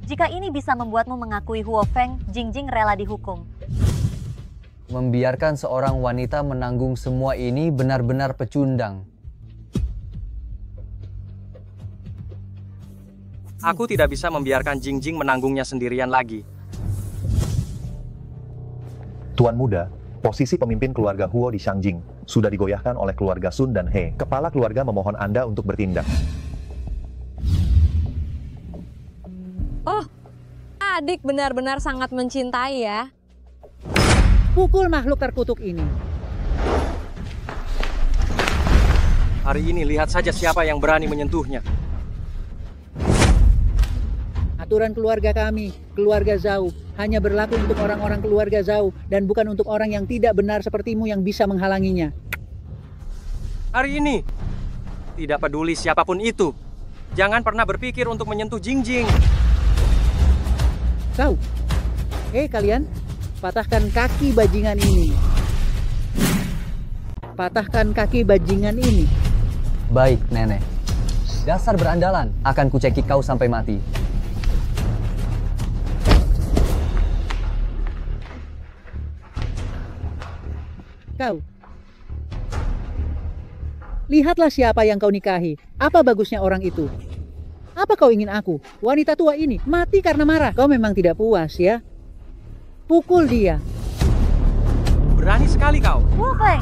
Jika ini bisa membuatmu mengakui Huo Feng, Jingjing rela dihukum. Membiarkan seorang wanita menanggung semua ini benar-benar pecundang. Aku tidak bisa membiarkan Jingjing menanggungnya sendirian lagi. Tuan Muda, posisi pemimpin keluarga Huo di Shangjing sudah digoyahkan oleh keluarga Sun dan He. Kepala keluarga memohon Anda untuk bertindak. Oh, adik benar-benar sangat mencintai ya. Pukul makhluk terkutuk ini. Hari ini lihat saja siapa yang berani menyentuhnya. Aturan keluarga kami, keluarga Zhao, hanya berlaku untuk orang-orang keluarga Zhao dan bukan untuk orang yang tidak benar sepertimu yang bisa menghalanginya. Hari ini, tidak peduli siapapun itu, jangan pernah berpikir untuk menyentuh Jingjing. Kau, kalian, patahkan kaki bajingan ini. Patahkan kaki bajingan ini. Baik, Nenek. Dasar berandalan, akan kucekik kau sampai mati. Kau. Lihatlah siapa yang kau nikahi. Apa bagusnya orang itu? Apa kau ingin aku, wanita tua ini, mati karena marah? Kau memang tidak puas ya? Pukul dia. Berani sekali kau. Huo Feng!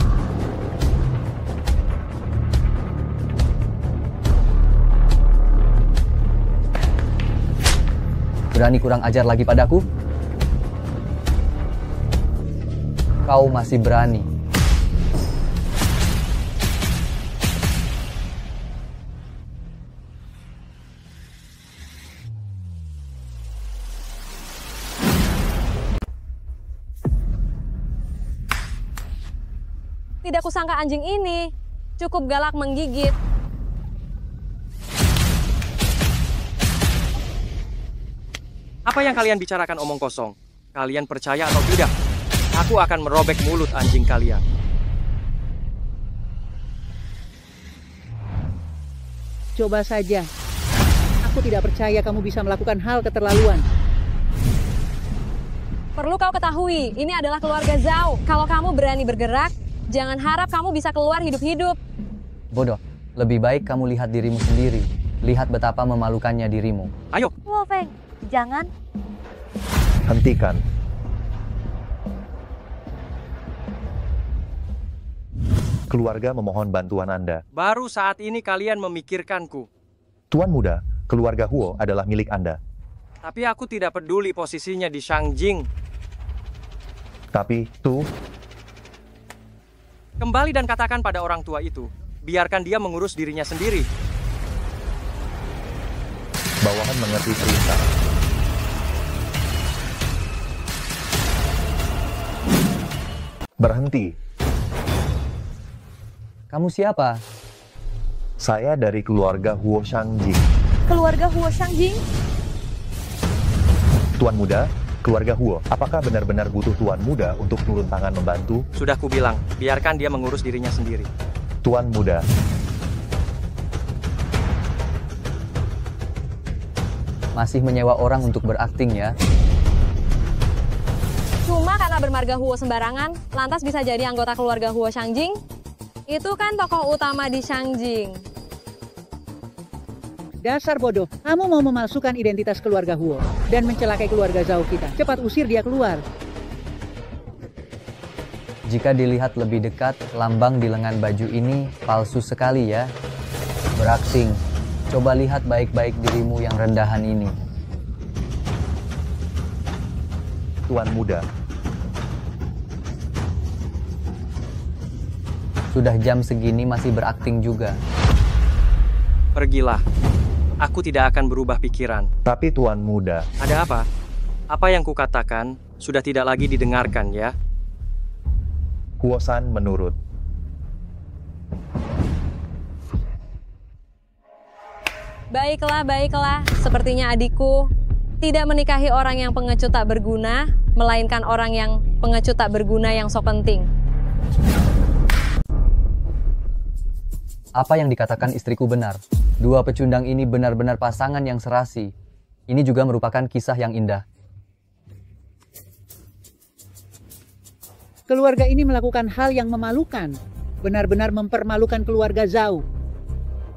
Berani kurang ajar lagi padaku? Kau masih berani. Tidak kusangka anjing ini cukup galak menggigit. Apa yang kalian bicarakan omong kosong? Kalian percaya atau tidak? Aku akan merobek mulut anjing kalian. Coba saja. Aku tidak percaya kamu bisa melakukan hal keterlaluan. Perlu kau ketahui, ini adalah keluarga Zhao. Kalau kamu berani bergerak, jangan harap kamu bisa keluar hidup-hidup. Bodoh, lebih baik kamu lihat dirimu sendiri. Lihat betapa memalukannya dirimu. Ayo. Huo Feng, jangan. Hentikan. Keluarga memohon bantuan Anda. Baru saat ini kalian memikirkanku. Tuan Muda, keluarga Huo adalah milik Anda. Tapi aku tidak peduli posisinya di Shangjing. Tapi, Kembali dan katakan pada orang tua itu, biarkan dia mengurus dirinya sendiri. bawahan mengerti perintah. Berhenti. Kamu siapa? Saya dari keluarga Huo Shangjing. Keluarga Huo Shangjing? Tuan Muda, keluarga Huo, apakah benar-benar butuh Tuan Muda untuk turun tangan membantu? Sudah kubilang, biarkan dia mengurus dirinya sendiri. Tuan Muda. Masih menyewa orang untuk berakting ya? Cuma karena bermarga Huo sembarangan, lantas bisa jadi anggota keluarga Huo Shangjing? Itu kan tokoh utama di Shangjing. Dasar bodoh, kamu mau memalsukan identitas keluarga Huo dan mencelakai keluarga Zhao kita. Cepat usir dia keluar. Jika dilihat lebih dekat, lambang di lengan baju ini palsu sekali ya. Berakting, coba lihat baik-baik dirimu yang rendahan ini. Tuan Muda. Sudah jam segini masih berakting juga. Pergilah. Aku tidak akan berubah pikiran. Tapi Tuan Muda. Ada apa? Apa yang kukatakan sudah tidak lagi didengarkan ya? Huo-san menurut. Baiklah, baiklah. Sepertinya adikku tidak menikahi orang yang pengecut tak berguna, melainkan orang yang pengecut tak berguna yang sok penting. Apa yang dikatakan istriku benar. Dua pecundang ini benar-benar pasangan yang serasi. Ini juga merupakan kisah yang indah. Keluarga ini melakukan hal yang memalukan. Benar-benar mempermalukan keluarga Zhao.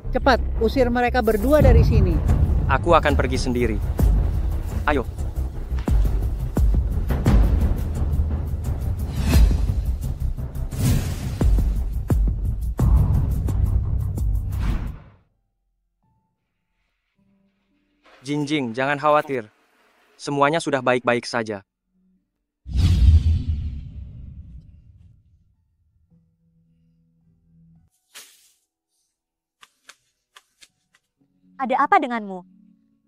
Cepat, usir mereka berdua dari sini. Aku akan pergi sendiri. Ayo. Jingjing, jangan khawatir. Semuanya sudah baik-baik saja. Ada apa denganmu?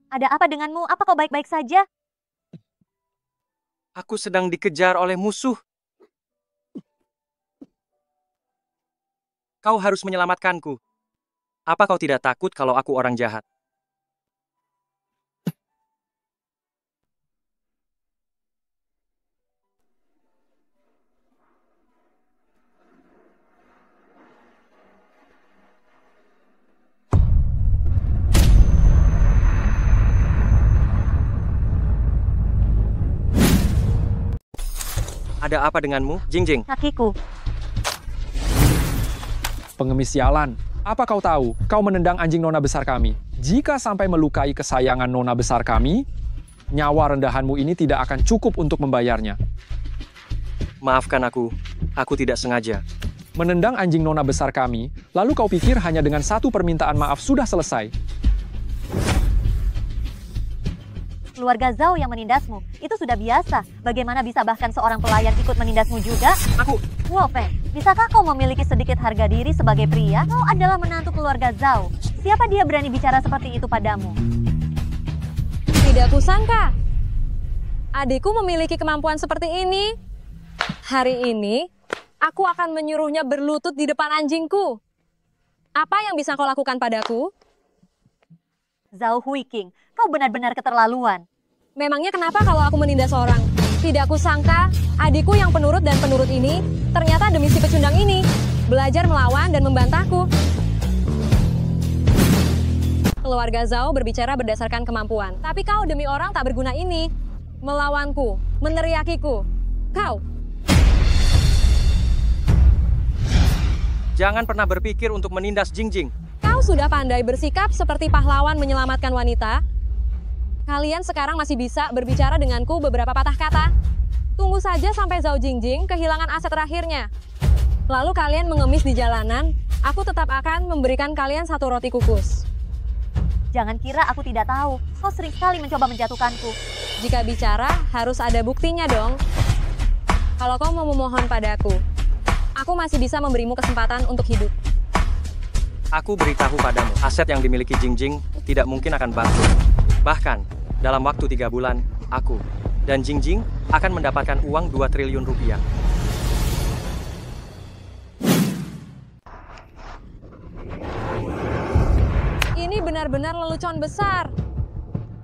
Ada apa denganmu? Apa kau baik-baik saja? Aku sedang dikejar oleh musuh. Kau harus menyelamatkanku. Apa kau tidak takut kalau aku orang jahat? Ada apa denganmu, Jingjing? Kakiku. Pengemis sialan, apa kau tahu? Kau menendang anjing nona besar kami. Jika sampai melukai kesayangan nona besar kami, nyawa rendahanmu ini tidak akan cukup untuk membayarnya. Maafkan aku tidak sengaja. Menendang anjing nona besar kami, lalu kau pikir hanya dengan satu permintaan maaf sudah selesai. Keluarga Zhao yang menindasmu. Itu sudah biasa. Bagaimana bisa bahkan seorang pelayan ikut menindasmu juga? Huo Feng, bisakah kau memiliki sedikit harga diri sebagai pria? Kau adalah menantu keluarga Zhao. Siapa dia berani bicara seperti itu padamu? Tidak kusangka. Adikku memiliki kemampuan seperti ini. Hari ini, aku akan menyuruhnya berlutut di depan anjingku. Apa yang bisa kau lakukan padaku? Zhao Huiqing, kau benar-benar keterlaluan. Memangnya kenapa kalau aku menindas orang? Tidak kusangka, adikku yang penurut dan penurut ini, ternyata demi si pecundang ini, belajar melawan dan membantahku. Keluarga Zhao berbicara berdasarkan kemampuan. Tapi kau demi orang tak berguna ini, melawanku, meneriakiku. Kau. Jangan pernah berpikir untuk menindas Jingjing. Kau sudah pandai bersikap seperti pahlawan menyelamatkan wanita. Kalian sekarang masih bisa berbicara denganku beberapa patah kata. Tunggu saja sampai Zhao Jingjing kehilangan aset terakhirnya. Lalu kalian mengemis di jalanan, aku tetap akan memberikan kalian satu roti kukus. Jangan kira aku tidak tahu. Kau sering sekali mencoba menjatuhkanku. Jika bicara, harus ada buktinya dong. Kalau kau mau memohon padaku, aku masih bisa memberimu kesempatan untuk hidup. Aku beritahu padamu, aset yang dimiliki Jingjing tidak mungkin akan bangkrut. Bahkan, dalam waktu 3 bulan, aku dan Jingjing akan mendapatkan uang 2 triliun rupiah. Ini benar-benar lelucon besar.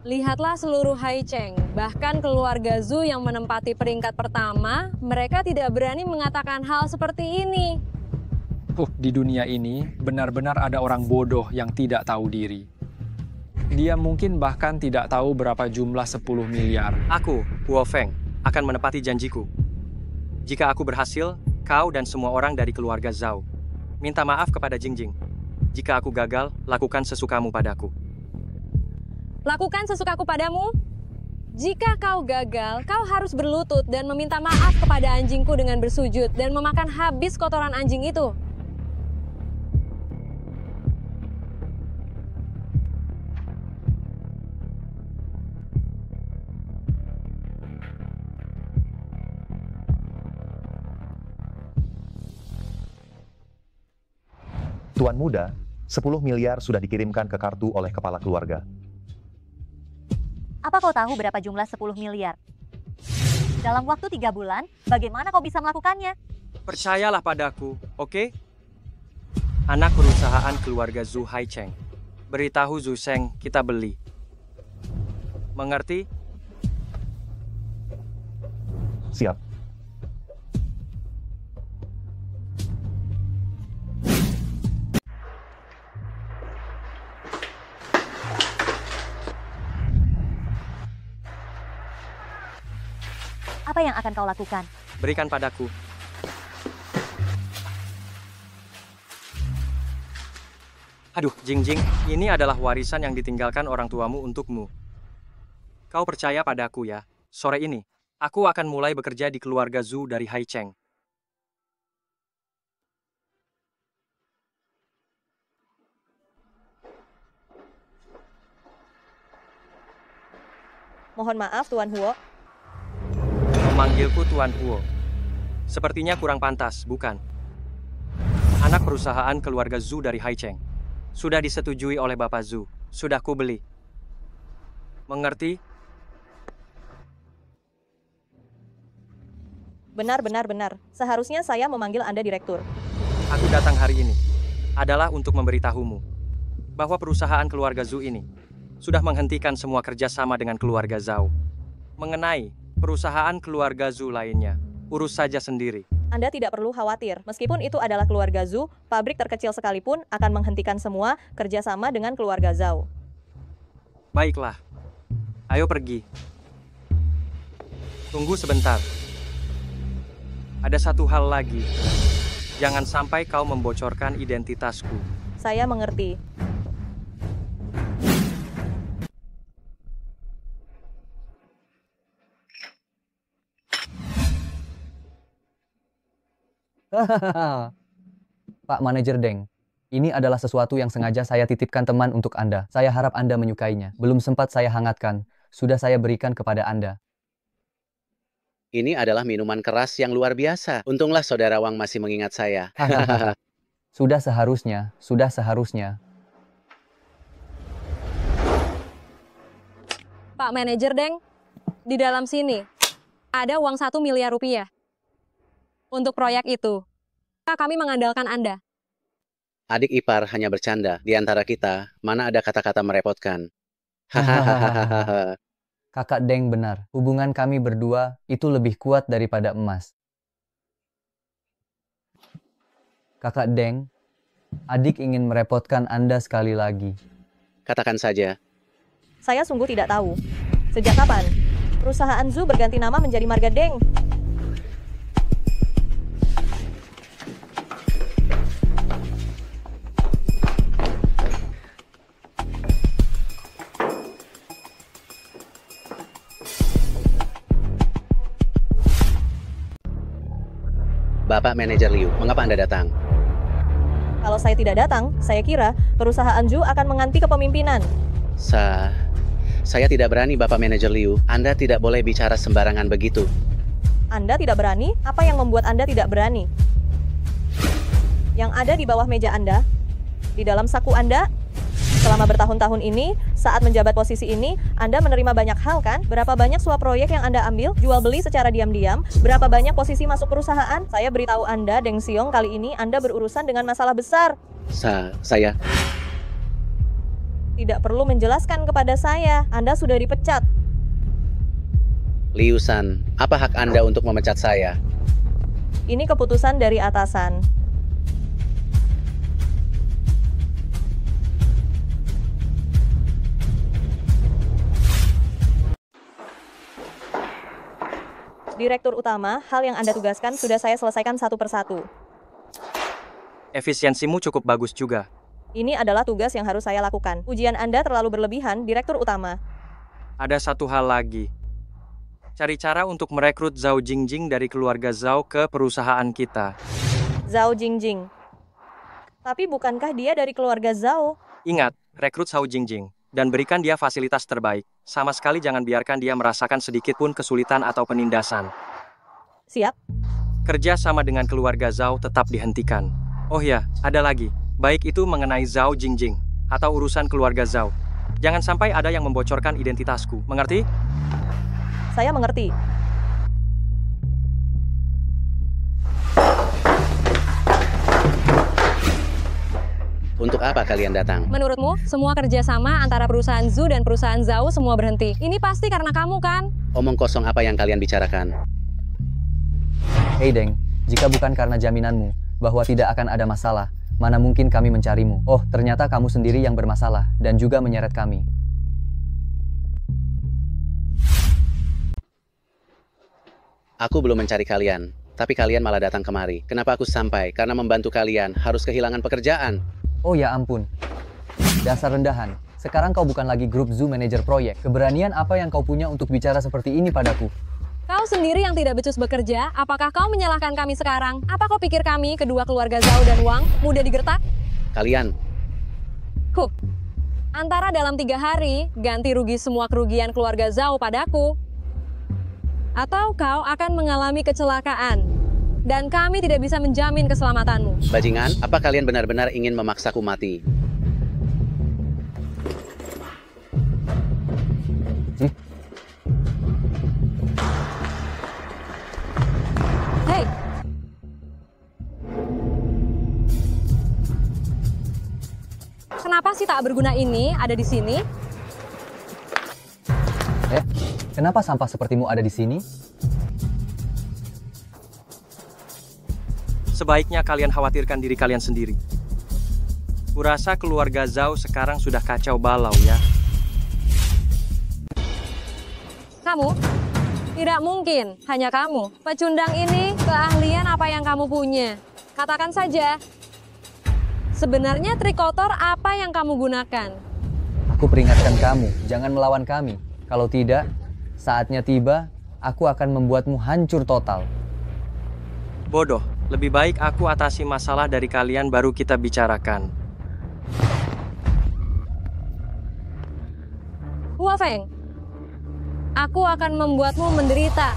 Lihatlah seluruh Haicheng, bahkan keluarga Zhu yang menempati peringkat pertama, mereka tidak berani mengatakan hal seperti ini. Di dunia ini benar-benar ada orang bodoh yang tidak tahu diri. Dia mungkin bahkan tidak tahu berapa jumlah 10 miliar. Aku, Huo Feng, akan menepati janjiku. Jika aku berhasil, kau dan semua orang dari keluarga Zhao minta maaf kepada Jingjing. Jika aku gagal, lakukan sesukamu padaku. Lakukan sesukaku padamu? Jika kau gagal, kau harus berlutut dan meminta maaf kepada anjingku dengan bersujud dan memakan habis kotoran anjing itu. Tuan muda, 10 miliar sudah dikirimkan ke kartu oleh kepala keluarga. Apa kau tahu berapa jumlah 10 miliar? Dalam waktu 3 bulan, bagaimana kau bisa melakukannya? Percayalah padaku, oke? Anak perusahaan keluarga Zhu Haicheng. Beritahu Zhu Sheng kita beli. Mengerti? Siap. Apa yang akan kau lakukan? Berikan padaku. Aduh, Jingjing, ini adalah warisan yang ditinggalkan orang tuamu untukmu. Kau percaya padaku ya, sore ini, aku akan mulai bekerja di keluarga Zhu dari Haicheng. Mohon maaf, Tuan Huo. Memanggilku Tuan Huo. Sepertinya kurang pantas, bukan? Anak perusahaan keluarga Zhu dari Haicheng. Sudah disetujui oleh Bapak Zhu. Sudah kubeli. Mengerti? Benar. Seharusnya saya memanggil Anda direktur. Aku datang hari ini adalah untuk memberitahumu bahwa perusahaan keluarga Zhu ini sudah menghentikan semua kerjasama dengan keluarga Zhao. Mengenai perusahaan keluarga Zhu lainnya, urus saja sendiri. Anda tidak perlu khawatir. Meskipun itu adalah keluarga Zhu, pabrik terkecil sekalipun akan menghentikan semua kerjasama dengan keluarga Zhao. Baiklah. Ayo pergi. Tunggu sebentar. Ada satu hal lagi. Jangan sampai kau membocorkan identitasku. Saya mengerti. Pak Manajer Deng, ini adalah sesuatu yang sengaja saya titipkan teman untuk Anda. Saya harap Anda menyukainya. Belum sempat saya hangatkan, sudah saya berikan kepada Anda. Ini adalah minuman keras yang luar biasa. Untunglah Saudara Wang masih mengingat saya. Sudah seharusnya. Pak Manajer Deng, di dalam sini ada uang 1 miliar rupiah. Untuk proyek itu, kami mengandalkan Anda. Adik ipar hanya bercanda. Di antara kita, mana ada kata-kata merepotkan. Hahaha. Kakak Deng benar, hubungan kami berdua itu lebih kuat daripada emas. Kakak Deng, adik ingin merepotkan Anda sekali lagi. Katakan saja. Saya sungguh tidak tahu. Sejak kapan perusahaan Zhu berganti nama menjadi Marga Deng? Bapak Manajer Liu, mengapa Anda datang? Kalau saya tidak datang, saya kira perusahaan Zhu akan mengganti kepemimpinan. Saya tidak berani, Bapak Manajer Liu. Anda tidak boleh bicara sembarangan begitu. Anda tidak berani? Apa yang membuat Anda tidak berani? Yang ada di bawah meja Anda, di dalam saku Anda, selama bertahun-tahun ini, saat menjabat posisi ini, Anda menerima banyak hal kan? Berapa banyak suap proyek yang Anda ambil, jual beli secara diam-diam? Berapa banyak posisi masuk perusahaan? Saya beritahu Anda, Deng Xiong, kali ini Anda berurusan dengan masalah besar. Saya tidak perlu menjelaskan kepada saya. Anda sudah dipecat. Liu San, apa hak Anda untuk memecat saya? Ini keputusan dari atasan. Direktur utama, hal yang Anda tugaskan sudah saya selesaikan satu persatu. Efisiensimu cukup bagus juga. Ini adalah tugas yang harus saya lakukan. Ujian Anda terlalu berlebihan, Direktur utama. Ada satu hal lagi. Cari cara untuk merekrut Zhao Jingjing dari keluarga Zhao ke perusahaan kita. Zhao Jingjing. Tapi bukankah dia dari keluarga Zhao? Ingat, rekrut Zhao Jingjing dan berikan dia fasilitas terbaik. Sama sekali jangan biarkan dia merasakan sedikit pun kesulitan atau penindasan. Siap. Kerja sama dengan keluarga Zhao tetap dihentikan. Oh ya, ada lagi. Baik itu mengenai Zhao Jingjing atau urusan keluarga Zhao. Jangan sampai ada yang membocorkan identitasku. Mengerti? Saya mengerti. Untuk apa kalian datang? Menurutmu, semua kerjasama antara perusahaan Zhu dan perusahaan Zhao semua berhenti. Ini pasti karena kamu kan? Omong kosong apa yang kalian bicarakan? Hei Deng, jika bukan karena jaminanmu bahwa tidak akan ada masalah, mana mungkin kami mencarimu. Oh, ternyata kamu sendiri yang bermasalah dan juga menyeret kami. Aku belum mencari kalian, tapi kalian malah datang kemari. Kenapa aku sampai? Karena membantu kalian harus kehilangan pekerjaan. Oh ya ampun. Dasar rendahan. Sekarang kau bukan lagi grup zoo manager proyek. Keberanian apa yang kau punya untuk bicara seperti ini padaku? Kau sendiri yang tidak becus bekerja, apakah kau menyalahkan kami sekarang? Apa kau pikir kami, kedua keluarga Zhao dan Wang, mudah digertak? Kalian, Antara dalam 3 hari, ganti rugi semua kerugian keluarga Zhao padaku. Atau kau akan mengalami kecelakaan. Dan kami tidak bisa menjamin keselamatanmu. bajingan, apa kalian benar-benar ingin memaksaku mati? Hei, kenapa si tak berguna ini ada di sini? Kenapa sampah sepertimu ada di sini? Sebaiknya kalian khawatirkan diri kalian sendiri. Kurasa keluarga Zhao sekarang sudah kacau balau ya. Kamu? Tidak mungkin, hanya kamu. Pecundang ini, keahlian apa yang kamu punya? Katakan saja. Sebenarnya trik kotor apa yang kamu gunakan? Aku peringatkan kamu, jangan melawan kami. Kalau tidak, saatnya tiba, aku akan membuatmu hancur total. Bodoh, lebih baik aku atasi masalah dari kalian baru kita bicarakan. Hua Feng, aku akan membuatmu menderita.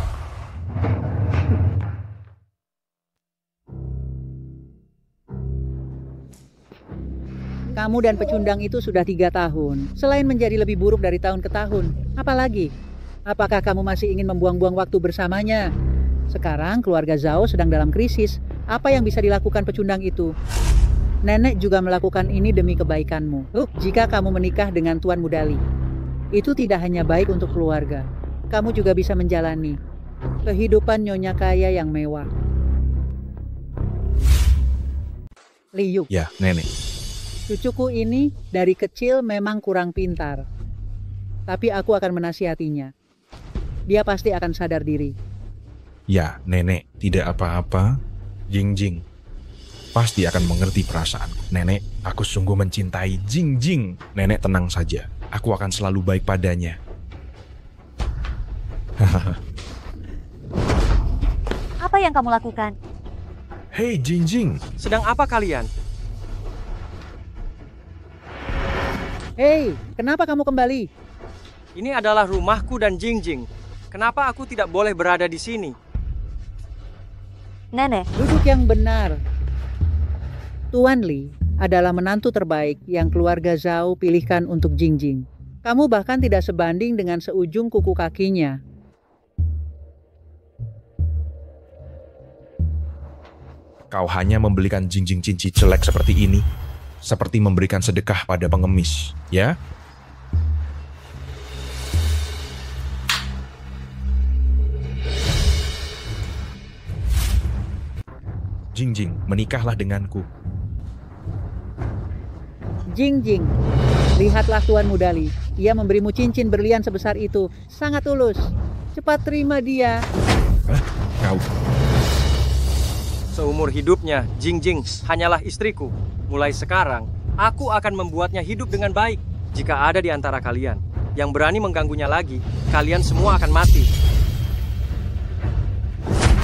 Kamu dan pecundang itu sudah 3 tahun. Selain menjadi lebih buruk dari tahun ke tahun, apalagi? Apakah kamu masih ingin membuang-buang waktu bersamanya? Sekarang keluarga Zhao sedang dalam krisis. Apa yang bisa dilakukan pecundang itu? Nenek juga melakukan ini demi kebaikanmu. Jika kamu menikah dengan Tuan Mudali, itu tidak hanya baik untuk keluarga. Kamu juga bisa menjalani kehidupan nyonya kaya yang mewah. Liu. Ya, Nenek. Cucuku ini dari kecil memang kurang pintar. Tapi aku akan menasihatinya. Dia pasti akan sadar diri. Ya, Nenek, tidak apa-apa. Jingjing pasti akan mengerti perasaanku. Nenek, aku sungguh mencintai Jingjing. Nenek tenang saja. Aku akan selalu baik padanya. Apa yang kamu lakukan? Hei, Jingjing. Sedang apa kalian? Hei, kenapa kamu kembali? Ini adalah rumahku dan Jingjing. Kenapa aku tidak boleh berada di sini? Nenek, Duduk yang benar. Tuan Li adalah menantu terbaik yang keluarga Zhao pilihkan untuk Jingjing. Kamu bahkan tidak sebanding dengan seujung kuku kakinya. Kau hanya membelikan Jingjing cincin jelek seperti ini. Seperti memberikan sedekah pada pengemis, ya? Jingjing, menikahlah denganku. Jingjing, lihatlah Tuan Mudali. Ia memberimu cincin berlian sebesar itu. Sangat tulus. Cepat terima dia. Hah? Kau... Seumur hidupnya, Jingjing hanyalah istriku. Mulai sekarang, aku akan membuatnya hidup dengan baik. Jika ada di antara kalian yang berani mengganggunya lagi, kalian semua akan mati.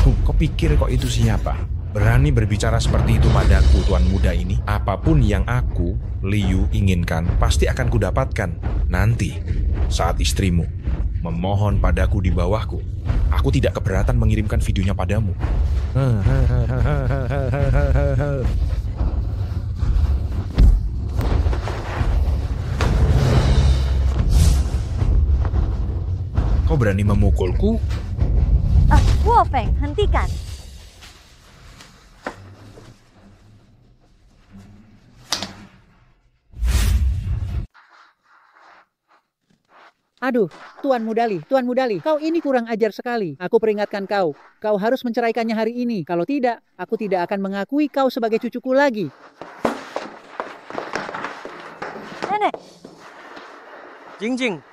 Kau pikir kok itu siapa? Berani berbicara seperti itu padaku, tuan muda ini? Apapun yang aku, Liu, inginkan, pasti akan kudapatkan. Nanti, saat istrimu memohon padaku di bawahku, aku tidak keberatan mengirimkan videonya padamu. Kau berani memukulku? Hua Feng, hentikan. Aduh, Tuan Mudali, kau ini kurang ajar sekali. Aku peringatkan kau harus menceraikannya hari ini. Kalau tidak, aku tidak akan mengakui kau sebagai cucuku lagi. Nenek, Jingjing,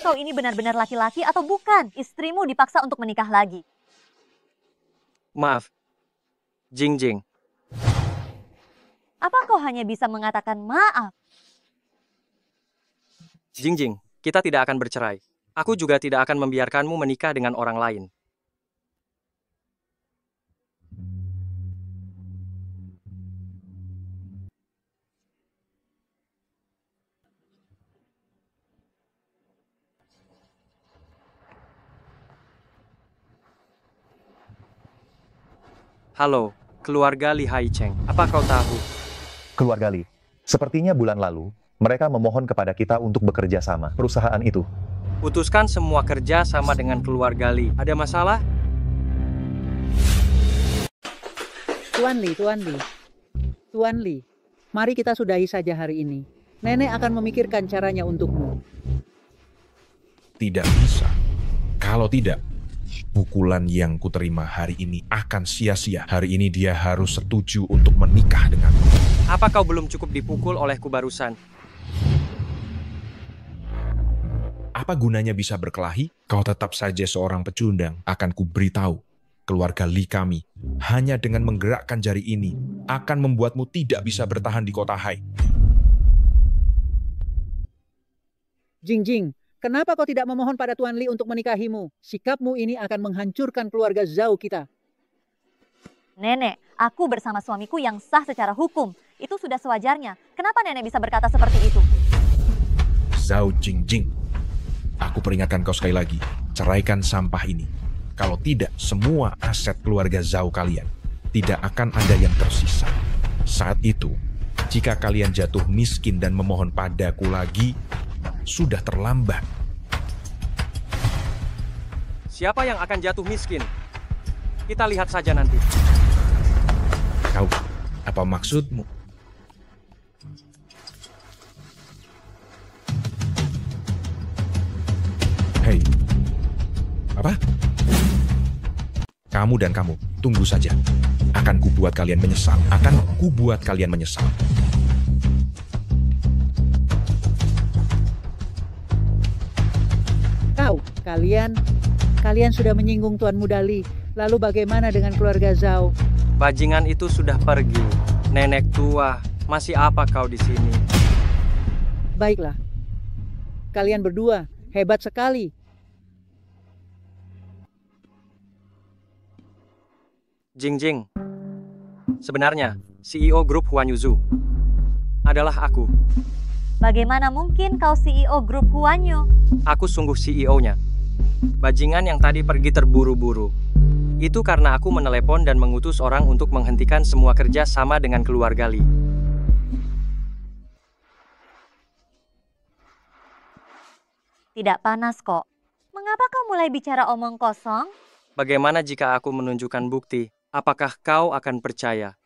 Apakah kau ini benar-benar laki-laki atau bukan? Istrimu dipaksa untuk menikah lagi. Maaf, Jingjing. Apa kau hanya bisa mengatakan maaf? Jingjing, kita tidak akan bercerai. Aku juga tidak akan membiarkanmu menikah dengan orang lain. Halo, keluarga Li Haicheng. Apa kau tahu? Keluarga Li, sepertinya bulan lalu, mereka memohon kepada kita untuk bekerja sama. Perusahaan itu. Putuskan semua kerja sama dengan keluarga Li. Ada masalah? Tuan Li, mari kita sudahi saja hari ini. Nenek akan memikirkan caranya untukmu. Tidak bisa. Kalau tidak, pukulan yang kuterima hari ini akan sia-sia. Hari ini dia harus setuju untuk menikah denganku. Apa kau belum cukup dipukul olehku barusan? Apa gunanya bisa berkelahi? Kau tetap saja seorang pecundang. Akan kuberitahu, keluarga Li kami, hanya dengan menggerakkan jari ini, akan membuatmu tidak bisa bertahan di kota Hai. Jingjing, kenapa kau tidak memohon pada Tuan Li untuk menikahimu? Sikapmu ini akan menghancurkan keluarga Zhao kita. Nenek, aku bersama suamiku yang sah secara hukum. Itu sudah sewajarnya. Kenapa nenek bisa berkata seperti itu? Zhao Jingjing, aku peringatkan kau sekali lagi, ceraikan sampah ini. Kalau tidak, semua aset keluarga Zhao kalian tidak akan ada yang tersisa. Saat itu, jika kalian jatuh miskin dan memohon padaku lagi, sudah terlambat. Siapa yang akan jatuh miskin? Kita lihat saja nanti. Kau, apa maksudmu? Hei, apa? Kamu dan kamu, tunggu saja. Akan kubuat kalian menyesal. Kalian sudah menyinggung Tuan Muda Li. Lalu bagaimana dengan keluarga Zhao? Bajingan itu sudah pergi. Nenek tua, masih apa kau di sini? Baiklah. Kalian berdua hebat sekali. Jingjing. Sebenarnya, CEO grup Huan Yuzu adalah aku. Bagaimana mungkin kau CEO grup Huanyu? Aku sungguh CEO-nya. Bajingan yang tadi pergi terburu-buru. Itu karena aku menelepon dan mengutus orang untuk menghentikan semua kerja sama dengan keluarga Li. Tidak panas kok. Mengapa kau mulai bicara omong kosong? Bagaimana jika aku menunjukkan bukti? Apakah kau akan percaya?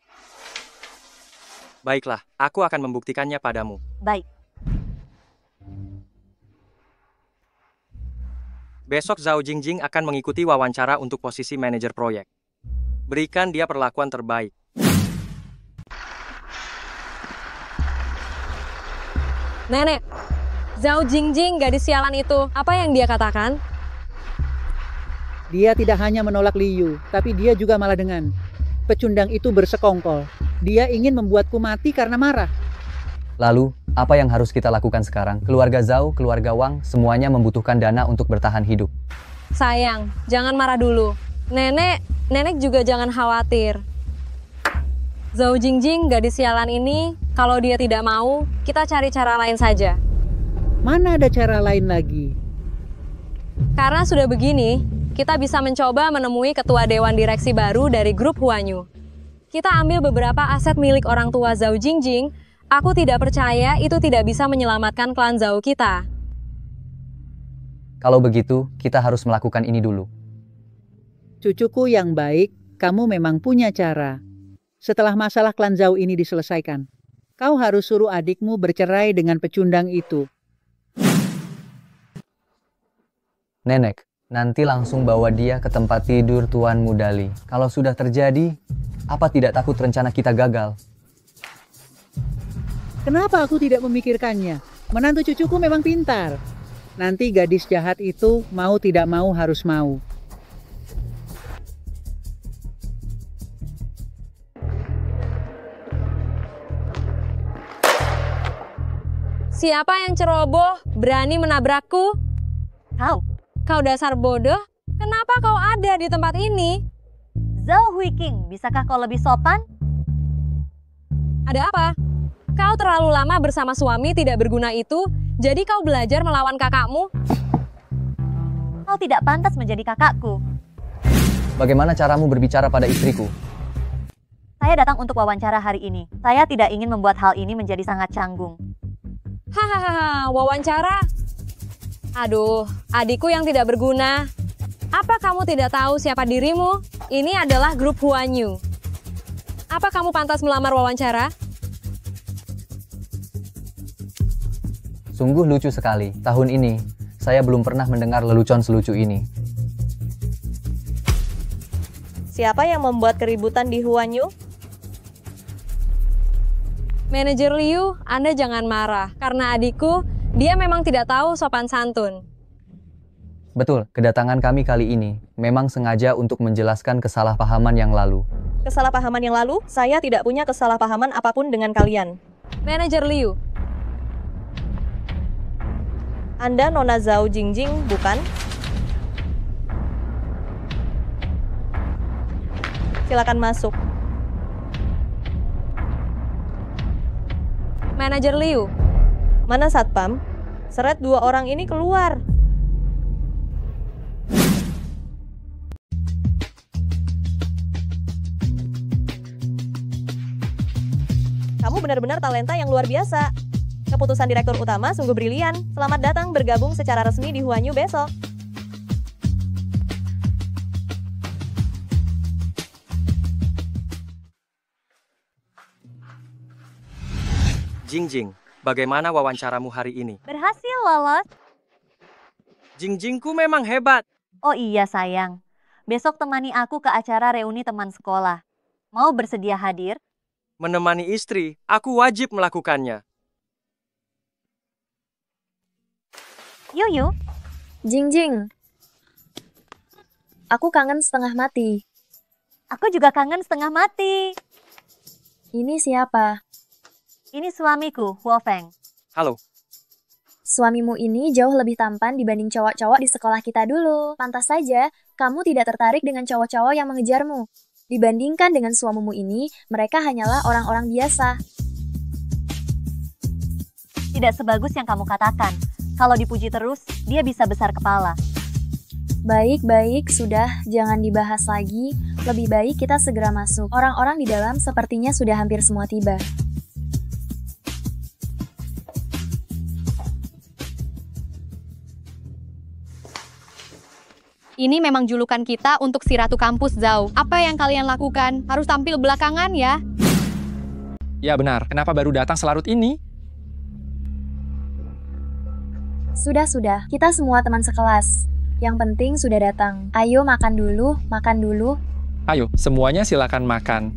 Baiklah, aku akan membuktikannya padamu. Baik. Besok Zhao Jingjing akan mengikuti wawancara untuk posisi manajer proyek. Berikan dia perlakuan terbaik. Nenek, Zhao Jingjing gadis sialan itu, apa yang dia katakan? Dia tidak hanya menolak Liu, tapi dia juga malah dengan pecundang itu bersekongkol. Dia ingin membuatku mati karena marah. Lalu, apa yang harus kita lakukan sekarang? Keluarga Zhao, keluarga Wang, semuanya membutuhkan dana untuk bertahan hidup. Sayang, jangan marah dulu. Nenek juga jangan khawatir. Zhao Jingjing, gadis sialan ini, kalau dia tidak mau, kita cari cara lain saja. Mana ada cara lain lagi? Karena sudah begini, kita bisa mencoba menemui ketua dewan direksi baru dari grup Huanyu. Kita ambil beberapa aset milik orang tua Zhao Jingjing. Aku tidak percaya itu tidak bisa menyelamatkan klan Zhao kita. Kalau begitu, kita harus melakukan ini dulu. Cucuku yang baik, kamu memang punya cara. Setelah masalah klan Zhao ini diselesaikan, kau harus suruh adikmu bercerai dengan pecundang itu. Nenek, nanti langsung bawa dia ke tempat tidur Tuan Muda Li. Kalau sudah terjadi, apa tidak takut rencana kita gagal? Kenapa aku tidak memikirkannya? Menantu cucuku memang pintar. Nanti gadis jahat itu mau tidak mau harus mau. Siapa yang ceroboh, berani menabrakku? Kau dasar bodoh, kenapa kau ada di tempat ini? Zhao Huiqing, bisakah kau lebih sopan? Ada apa? Kau terlalu lama bersama suami tidak berguna itu, jadi kau belajar melawan kakakmu? Kau tidak pantas menjadi kakakku. Bagaimana caramu berbicara pada istriku? Saya datang untuk wawancara hari ini. Saya tidak ingin membuat hal ini menjadi sangat canggung. Hahaha, wawancara? Aduh, adikku yang tidak berguna. Apa kamu tidak tahu siapa dirimu? Ini adalah grup Huan Yu. Apa kamu pantas melamar wawancara? Sungguh lucu sekali. Tahun ini, saya belum pernah mendengar lelucon selucu ini. Siapa yang membuat keributan di Huan Yu? Manajer Liu, Anda jangan marah. Karena adikku, dia memang tidak tahu sopan santun. Betul, kedatangan kami kali ini memang sengaja untuk menjelaskan kesalahpahaman yang lalu. Kesalahpahaman yang lalu? Saya tidak punya kesalahpahaman apapun dengan kalian. Manajer Liu. Anda Nona Zhao Jingjing, bukan? Silakan masuk. Manajer Liu. Mana satpam? Seret 2 orang ini keluar. Kamu benar-benar talenta yang luar biasa. Keputusan direktur utama sungguh brilian. Selamat datang bergabung secara resmi di Huan Yu besok. Jingjing, bagaimana wawancaramu hari ini? Berhasil lolos. Jingjingku memang hebat. Oh iya sayang. Besok temani aku ke acara reuni teman sekolah. Mau bersedia hadir? Menemani istri, aku wajib melakukannya. Yuyu. Jingjing. Aku kangen setengah mati. Aku juga kangen setengah mati. Ini siapa? Ini suamiku, Huo Feng. Halo. Suamimu ini jauh lebih tampan dibanding cowok-cowok di sekolah kita dulu. Pantas saja, kamu tidak tertarik dengan cowok-cowok yang mengejarmu. Dibandingkan dengan suamimu ini, mereka hanyalah orang-orang biasa. Tidak sebagus yang kamu katakan. Kalau dipuji terus, dia bisa besar kepala. Baik-baik, sudah, jangan dibahas lagi. Lebih baik kita segera masuk. Orang-orang di dalam sepertinya sudah hampir semua tiba. Ini memang julukan kita untuk si Ratu Kampus Zhao. Apa yang kalian lakukan? Harus tampil belakangan ya? Ya benar, kenapa baru datang selarut ini? Sudah, kita semua teman sekelas. Yang penting sudah datang. Ayo makan dulu, makan dulu. Ayo, semuanya silakan makan.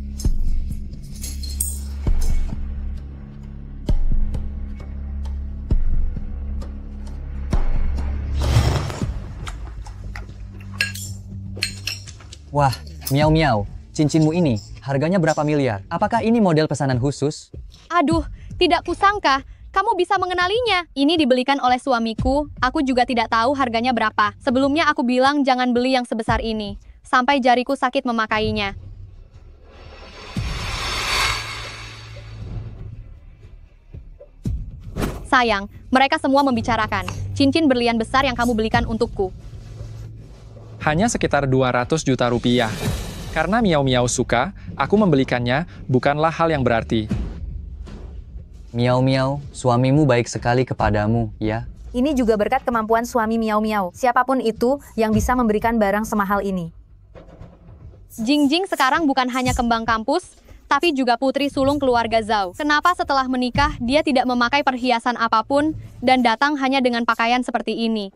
Wah, miau-miau, cincinmu ini harganya berapa miliar? Apakah ini model pesanan khusus? Aduh, tidak kusangka. Kamu bisa mengenalinya. Ini dibelikan oleh suamiku. Aku juga tidak tahu harganya berapa. Sebelumnya aku bilang jangan beli yang sebesar ini. Sampai jariku sakit memakainya. Sayang, mereka semua membicarakan. Cincin berlian besar yang kamu belikan untukku. Hanya sekitar 200 juta rupiah. Karena miau-miau suka, aku membelikannya bukanlah hal yang berarti. Miau-miau, suamimu baik sekali kepadamu, ya? Ini juga berkat kemampuan suami miau-miau. Siapapun itu yang bisa memberikan barang semahal ini. Jingjing sekarang bukan hanya kembang kampus, tapi juga putri sulung keluarga Zhao. Kenapa setelah menikah, dia tidak memakai perhiasan apapun dan datang hanya dengan pakaian seperti ini?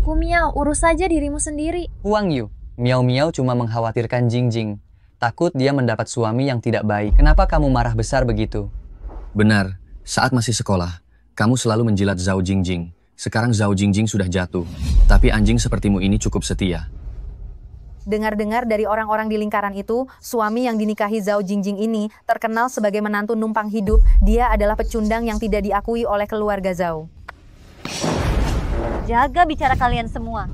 Kumiau, urus saja dirimu sendiri. Huang Yu, miau-miau cuma mengkhawatirkan Jingjing. Takut dia mendapat suami yang tidak baik. Kenapa kamu marah besar begitu? Benar, saat masih sekolah, Kamu selalu menjilat Zhao Jingjing. Sekarang Zhao Jingjing sudah jatuh. Tapi anjing sepertimu ini cukup setia. Dengar-dengar dari orang-orang di lingkaran itu, suami yang dinikahi Zhao Jingjing ini terkenal sebagai menantu numpang hidup. Dia adalah pecundang yang tidak diakui oleh keluarga Zhao. Jaga bicara kalian semua.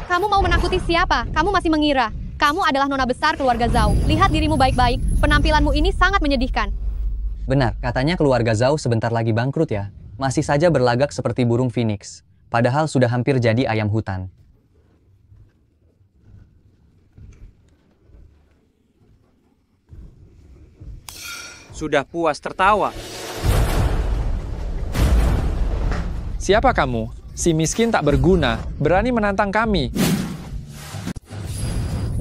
Kamu mau menakuti siapa? Kamu masih mengira. Kamu adalah nona besar keluarga Zhao. Lihat dirimu baik-baik. Penampilanmu ini sangat menyedihkan. Benar, katanya keluarga Zhao sebentar lagi bangkrut ya. Masih saja berlagak seperti burung phoenix. Padahal sudah hampir jadi ayam hutan. Sudah puas tertawa. Siapa kamu? Si miskin tak berguna, berani menantang kami.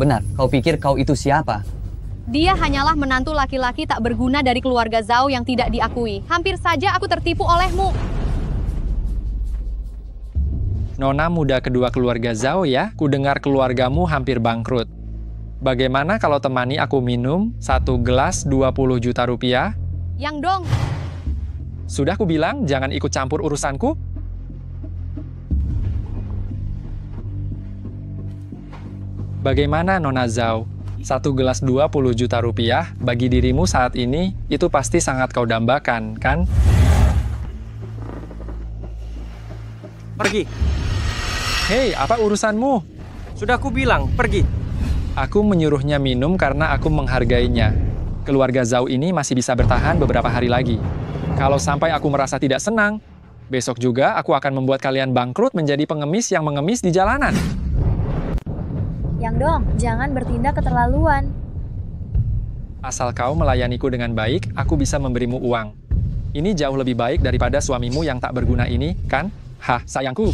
Benar, kau pikir kau itu siapa? Dia hanyalah menantu laki-laki tak berguna dari keluarga Zhao yang tidak diakui. Hampir saja aku tertipu olehmu. Nona muda kedua keluarga Zhao ya, ku dengar keluargamu hampir bangkrut. Bagaimana kalau temani aku minum 1 gelas 20 juta rupiah? Yang Dong. Sudah ku bilang jangan ikut campur urusanku. Bagaimana Nona Zhao? 1 gelas 20 juta rupiah bagi dirimu saat ini itu pasti sangat kau dambakan, kan? Pergi. Hei, apa urusanmu? Sudah ku bilang, pergi. Aku menyuruhnya minum karena aku menghargainya. Keluarga Zhao ini masih bisa bertahan beberapa hari lagi. Kalau sampai aku merasa tidak senang, besok juga aku akan membuat kalian bangkrut menjadi pengemis yang mengemis di jalanan. Yang Dong, jangan bertindak keterlaluan. Asal kau melayaniku dengan baik, aku bisa memberimu uang. Ini jauh lebih baik daripada suamimu yang tak berguna ini, kan? Hah, sayangku.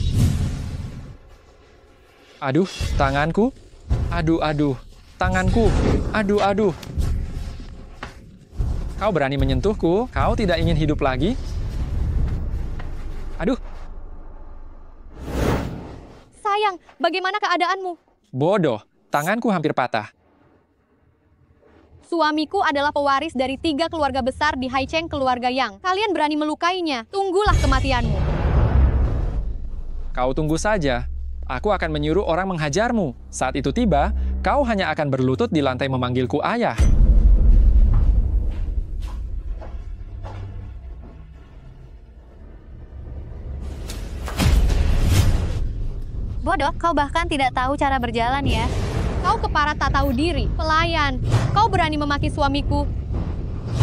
Aduh, tanganku. Aduh, tanganku. Aduh. Kau berani menyentuhku? Kau tidak ingin hidup lagi? Aduh. Sayang, bagaimana keadaanmu? Bodoh, tanganku hampir patah. Suamiku adalah pewaris dari 3 keluarga besar di Haicheng keluarga Yang. Kalian berani melukainya. Tunggulah kematianmu. Kau tunggu saja. Aku akan menyuruh orang menghajarmu. Saat itu tiba, kau hanya akan berlutut di lantai memanggilku ayah. Bodoh, kau bahkan tidak tahu cara berjalan ya. Kau keparat tak tahu diri, pelayan. Kau berani memaki suamiku.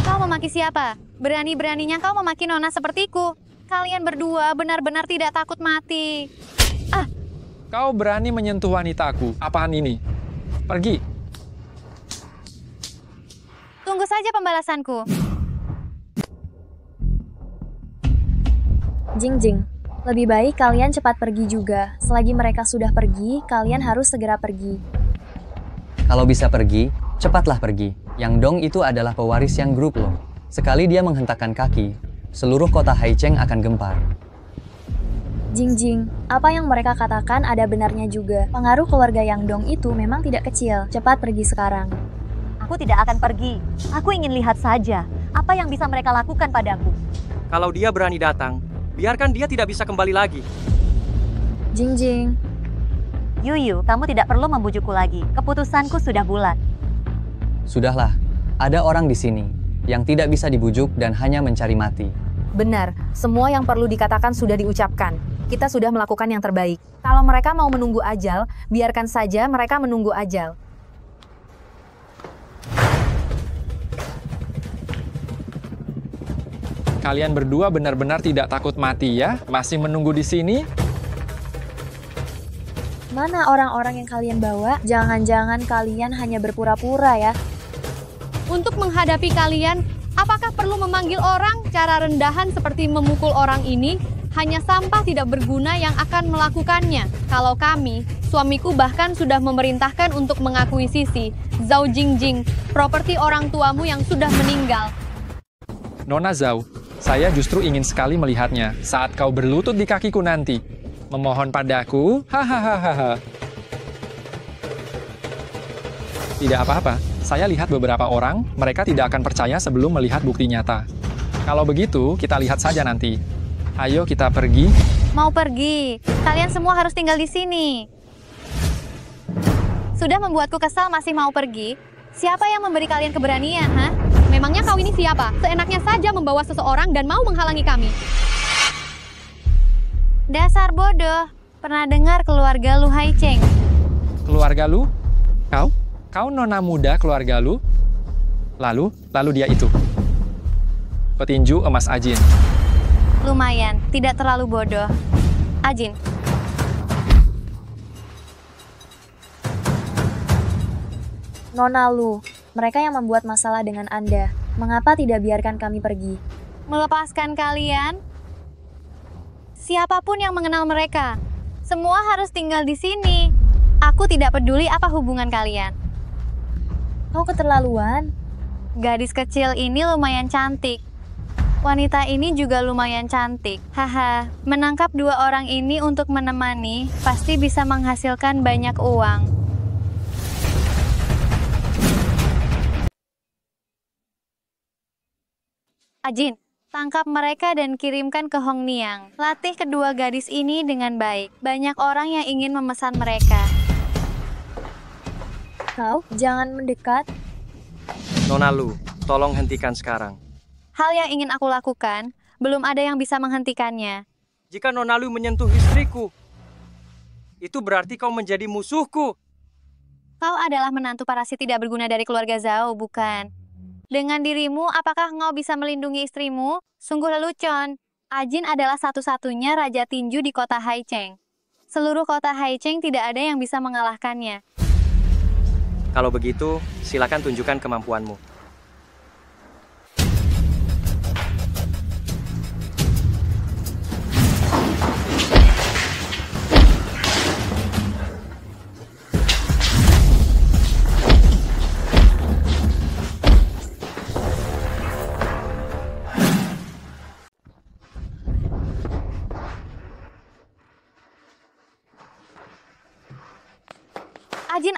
Kau memaki siapa? Berani-beraninya kau memaki nona sepertiku. Kalian berdua benar-benar tidak takut mati. Kau berani menyentuh wanitaku. Apaan ini? Pergi. Tunggu saja pembalasanku. Jingjing, lebih baik kalian cepat pergi juga. Selagi mereka sudah pergi, kalian harus segera pergi. Kalau bisa pergi, cepatlah pergi. Yang Dong itu adalah pewaris yang grup loh. Sekali dia menghentakkan kaki, seluruh kota Haicheng akan gempar. Jingjing, apa yang mereka katakan ada benarnya juga. Pengaruh keluarga Yang Dong itu memang tidak kecil. Cepat pergi sekarang. Aku tidak akan pergi. Aku ingin lihat saja apa yang bisa mereka lakukan padaku. Kalau dia berani datang, biarkan dia tidak bisa kembali lagi. Jingjing. Yuyu, kamu tidak perlu membujukku lagi. Keputusanku sudah bulat. Sudahlah, ada orang di sini yang tidak bisa dibujuk dan hanya mencari mati. Benar, semua yang perlu dikatakan sudah diucapkan. Kita sudah melakukan yang terbaik. Kalau mereka mau menunggu ajal, biarkan saja mereka menunggu ajal. Kalian berdua benar-benar tidak takut mati ya? Masih menunggu di sini? Mana orang-orang yang kalian bawa? Jangan-jangan kalian hanya berpura-pura ya? Untuk menghadapi kalian, apakah perlu memanggil orang? Cara rendahan seperti memukul orang ini hanya sampah tidak berguna yang akan melakukannya. Kalau kami, suamiku bahkan sudah memerintahkan untuk mengakuisisi Zhao Jingjing, properti orang tuamu yang sudah meninggal. Nona Zhao, saya justru ingin sekali melihatnya saat kau berlutut di kakiku nanti. Memohon padaku, hahaha. Tidak apa-apa, saya lihat beberapa orang, mereka tidak akan percaya sebelum melihat bukti nyata. Kalau begitu, kita lihat saja nanti. Ayo kita pergi. Mau pergi? Kalian semua harus tinggal di sini. Sudah membuatku kesal masih mau pergi? Siapa yang memberi kalian keberanian, ha? Memangnya kau ini siapa? Seenaknya saja membawa seseorang dan mau menghalangi kami. Dasar bodoh. Pernah dengar keluarga Lu Haicheng? Keluarga Lu? Kau? Kau nona muda keluarga Lu? Lalu dia itu. Petinju emas Ajin. Lumayan, tidak terlalu bodoh. Ajin. Nona Lu, mereka yang membuat masalah dengan Anda. Mengapa tidak biarkan kami pergi? Melepaskan kalian? Siapapun yang mengenal mereka, semua harus tinggal di sini. Aku tidak peduli apa hubungan kalian. Kau keterlaluan. Gadis kecil ini lumayan cantik. Wanita ini juga lumayan cantik. Haha, menangkap dua orang ini untuk menemani pasti bisa menghasilkan banyak uang. Ajin, tangkap mereka dan kirimkan ke Hong Niang. Latih kedua gadis ini dengan baik. Banyak orang yang ingin memesan mereka. Kau jangan mendekat. Nona Lu, tolong hentikan sekarang. Hal yang ingin aku lakukan, belum ada yang bisa menghentikannya. Jika Nona Lu menyentuh istriku, itu berarti kau menjadi musuhku. Kau adalah menantu parasit tidak berguna dari keluarga Zhao, bukan? Dengan dirimu, apakah engkau bisa melindungi istrimu? Sungguh lelucon. Ajin adalah satu-satunya raja tinju di kota Haicheng. Seluruh kota Haicheng tidak ada yang bisa mengalahkannya. Kalau begitu, silakan tunjukkan kemampuanmu.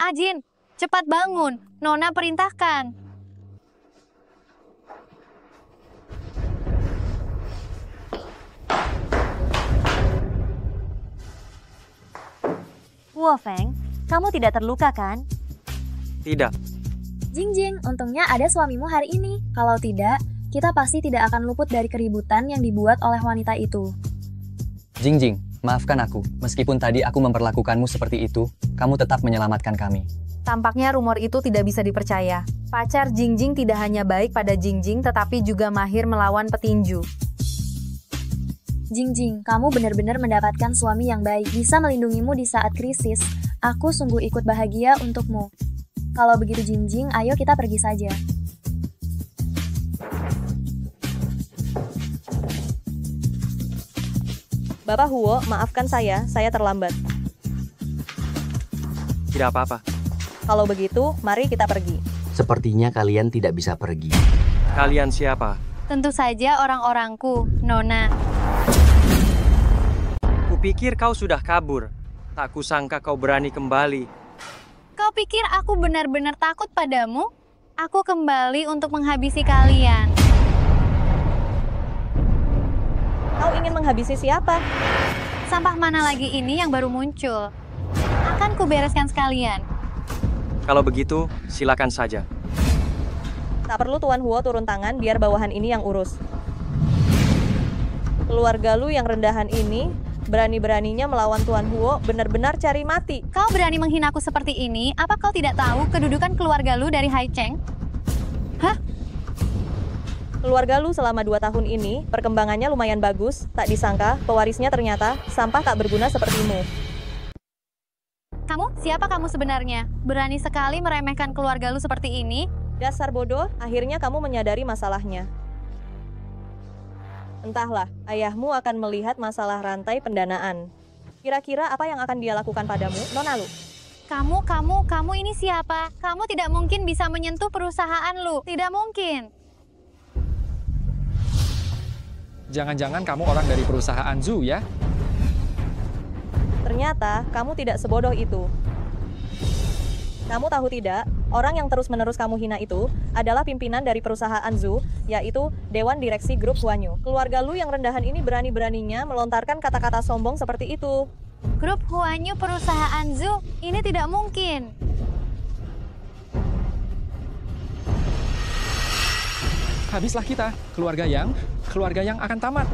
Ajin, cepat bangun. Nona perintahkan. Wu Feng, kamu tidak terluka kan? Tidak. Jingjing, untungnya ada suamimu hari ini. Kalau tidak, kita pasti tidak akan luput dari keributan yang dibuat oleh wanita itu. Jingjing, maafkan aku. Meskipun tadi aku memperlakukanmu seperti itu, kamu tetap menyelamatkan kami. Tampaknya rumor itu tidak bisa dipercaya. Pacar Jingjing tidak hanya baik pada Jingjing, tetapi juga mahir melawan petinju. Jingjing, kamu benar-benar mendapatkan suami yang baik, bisa melindungimu di saat krisis. Aku sungguh ikut bahagia untukmu. Kalau begitu Jingjing, ayo kita pergi saja. Bapak Huo, maafkan saya terlambat. Tidak apa-apa. Kalau begitu, mari kita pergi. Sepertinya kalian tidak bisa pergi. Kalian siapa? Tentu saja orang-orangku, Nona. Kupikir kau sudah kabur. Tak kusangka kau berani kembali. Kau pikir aku benar-benar takut padamu? Aku kembali untuk menghabisi kalian. Kau ingin menghabisi siapa? Sampah mana lagi ini yang baru muncul? Akan kubereskan sekalian. Kalau begitu, silakan saja. Tak perlu Tuan Huo turun tangan, biar bawahan ini yang urus. Keluarga Lu yang rendahan ini, berani-beraninya melawan Tuan Huo, benar-benar cari mati. Kau berani menghinaku seperti ini? Apa kau tidak tahu kedudukan keluarga Lu dari Haicheng? Hah? Keluarga Lu selama 2 tahun ini, perkembangannya lumayan bagus. Tak disangka, pewarisnya ternyata sampah tak berguna sepertimu. Kamu? Siapa kamu sebenarnya? Berani sekali meremehkan keluarga Lu seperti ini? Dasar bodoh, akhirnya kamu menyadari masalahnya. Entahlah, ayahmu akan melihat masalah rantai pendanaan. Kira-kira apa yang akan dia lakukan padamu, Nona Lu? Kamu ini siapa? Kamu tidak mungkin bisa menyentuh perusahaan Lu. Tidak mungkin. Jangan-jangan kamu orang dari perusahaan Zhu ya? Ternyata kamu tidak sebodoh itu. Kamu tahu tidak, Orang yang terus-menerus kamu hina itu adalah pimpinan dari perusahaan Zhu, yaitu Dewan Direksi Grup Huanyu. Keluarga lu yang rendahan ini berani-beraninya melontarkan kata-kata sombong seperti itu. Grup Huanyu perusahaan Zhu? Ini tidak mungkin. Habislah kita, keluarga yang akan tamat.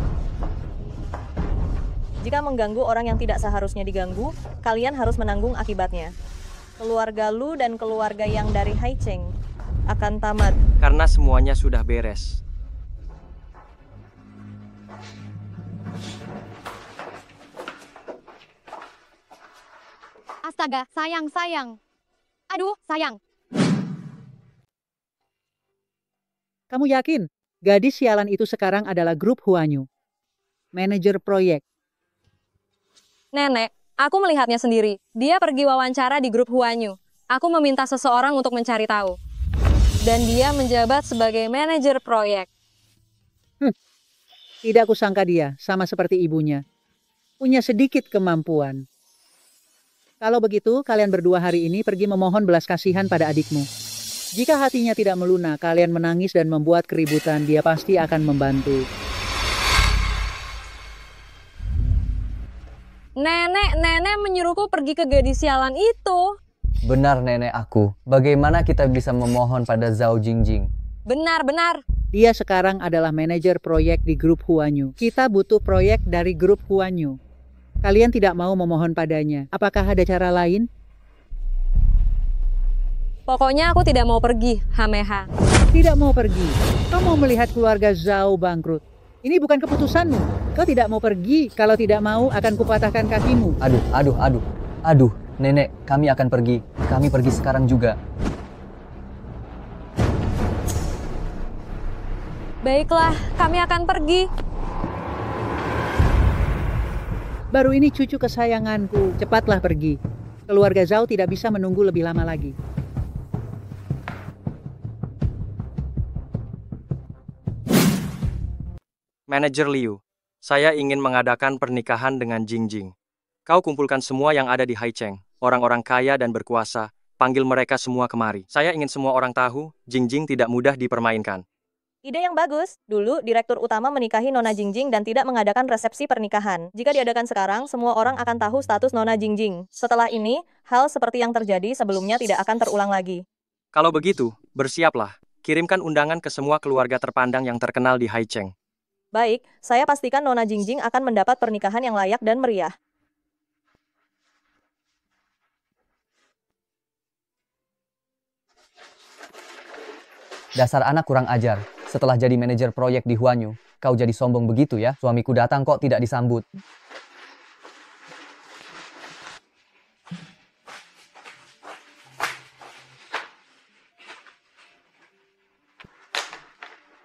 Jika mengganggu orang yang tidak seharusnya diganggu, kalian harus menanggung akibatnya. Keluarga lu dan keluarga yang dari Haicheng akan tamat. Karena semuanya sudah beres. Astaga, sayang. Aduh, sayang. Kamu yakin gadis sialan itu sekarang adalah Grup Huanyu? Manajer proyek. Nenek, aku melihatnya sendiri. Dia pergi wawancara di Grup Huanyu. Aku meminta seseorang untuk mencari tahu. Dan dia menjabat sebagai manajer proyek. Tidak kusangka dia sama seperti ibunya. Punya sedikit kemampuan. Kalau begitu, kalian berdua hari ini pergi memohon belas kasihan pada adikmu. Jika hatinya tidak melunak, kalian menangis dan membuat keributan, dia pasti akan membantu. Nenek menyuruhku pergi ke gadis sialan itu. Benar nenek aku. Bagaimana kita bisa memohon pada Zhao Jingjing? Benar. Dia sekarang adalah manajer proyek di Grup Huanyu. Kita butuh proyek dari Grup Huanyu. Kalian tidak mau memohon padanya. Apakah ada cara lain? Pokoknya aku tidak mau pergi, Hameha. Tidak mau pergi? Kau mau melihat keluarga Zhao bangkrut? Ini bukan keputusanmu. Kau tidak mau pergi. Kalau tidak mau, akan kupatahkan kakimu. Aduh, nenek, kami akan pergi. Kami pergi sekarang juga. Baiklah, kami akan pergi. Baru ini cucu kesayanganku. Cepatlah pergi. Keluarga Zhao tidak bisa menunggu lebih lama lagi. Manajer Liu, saya ingin mengadakan pernikahan dengan Jingjing. Kau kumpulkan semua yang ada di Haicheng, orang-orang kaya dan berkuasa, panggil mereka semua kemari. Saya ingin semua orang tahu, Jingjing tidak mudah dipermainkan. Ide yang bagus. Dulu, direktur utama menikahi Nona Jingjing dan tidak mengadakan resepsi pernikahan. Jika diadakan sekarang, semua orang akan tahu status Nona Jingjing. Setelah ini, hal seperti yang terjadi sebelumnya tidak akan terulang lagi. Kalau begitu, bersiaplah. Kirimkan undangan ke semua keluarga terpandang yang terkenal di Haicheng. Baik, saya pastikan Nona Jingjing akan mendapat pernikahan yang layak dan meriah. Dasar anak kurang ajar. Setelah jadi manajer proyek di Huanyu, kau jadi sombong begitu ya? Suamiku datang kok tidak disambut.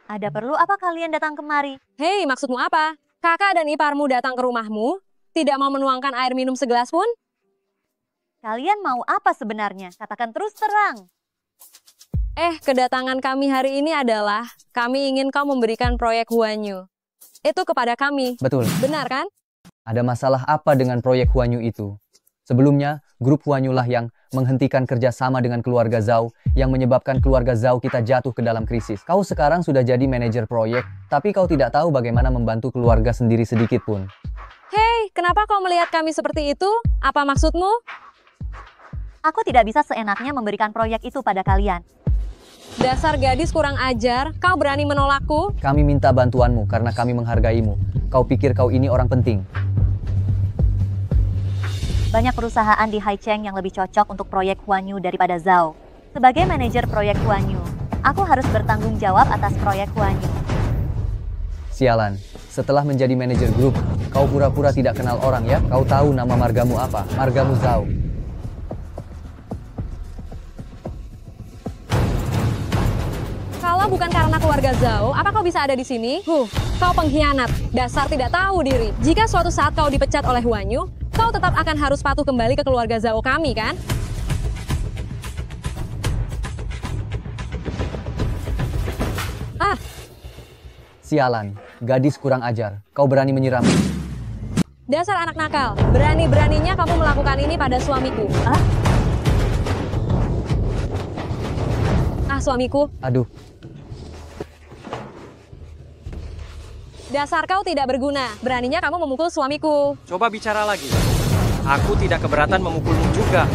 Ada perlu apa kalian datang kemari? Hei, maksudmu apa? Kakak dan iparmu datang ke rumahmu? Tidak mau menuangkan air minum segelas pun? Kalian mau apa sebenarnya? Katakan terus terang. Kedatangan kami hari ini adalah kami ingin kau memberikan proyek Huanyu. Itu kepada kami. Betul. Benar kan? Ada masalah apa dengan proyek Huanyu itu? Sebelumnya, Grup Huanyu lah yang menghentikan kerjasama dengan keluarga Zhao yang menyebabkan keluarga Zhao kita jatuh ke dalam krisis. Kau sekarang sudah jadi manajer proyek, tapi kau tidak tahu bagaimana membantu keluarga sendiri sedikit pun. Hei, kenapa kau melihat kami seperti itu? Apa maksudmu? Aku tidak bisa seenaknya memberikan proyek itu pada kalian. Dasar gadis kurang ajar, kau berani menolakku? Kami minta bantuanmu karena kami menghargaimu. Kau pikir kau ini orang penting? Banyak perusahaan di Haicheng yang lebih cocok untuk proyek Huanyu daripada Zhao. Sebagai manajer proyek Huanyu, aku harus bertanggung jawab atas proyek Huanyu. Sialan, setelah menjadi manajer grup, kau pura-pura tidak kenal orang ya? Kau tahu nama margamu apa? Margamu Zhao. Kalau bukan karena keluarga Zhao, apa kau bisa ada di sini? Kau pengkhianat, dasar tidak tahu diri. Jika suatu saat kau dipecat oleh Huanyu, kau tetap akan harus patuh kembali ke keluarga Zhao kami, kan? Sialan, gadis kurang ajar. Kau berani menyerang. Dasar anak nakal, berani-beraninya kamu melakukan ini pada suamiku. Ah, suamiku. Aduh, Dasar kau tidak berguna. Beraninya kamu memukul suamiku. Coba bicara lagi. Aku tidak keberatan memukulmu juga.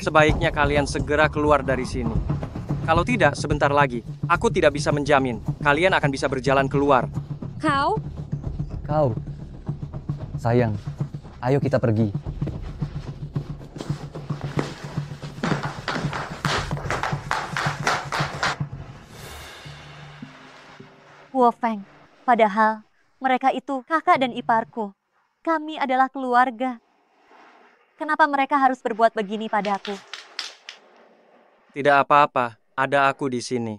Sebaiknya kalian segera keluar dari sini. Kalau tidak, sebentar lagi, aku tidak bisa menjamin kalian akan bisa berjalan keluar. Kau? kau. Sayang, ayo kita pergi. Huo Feng, padahal mereka itu kakak dan iparku. Kami adalah keluarga. Kenapa mereka harus berbuat begini padaku? Tidak apa-apa, ada aku di sini.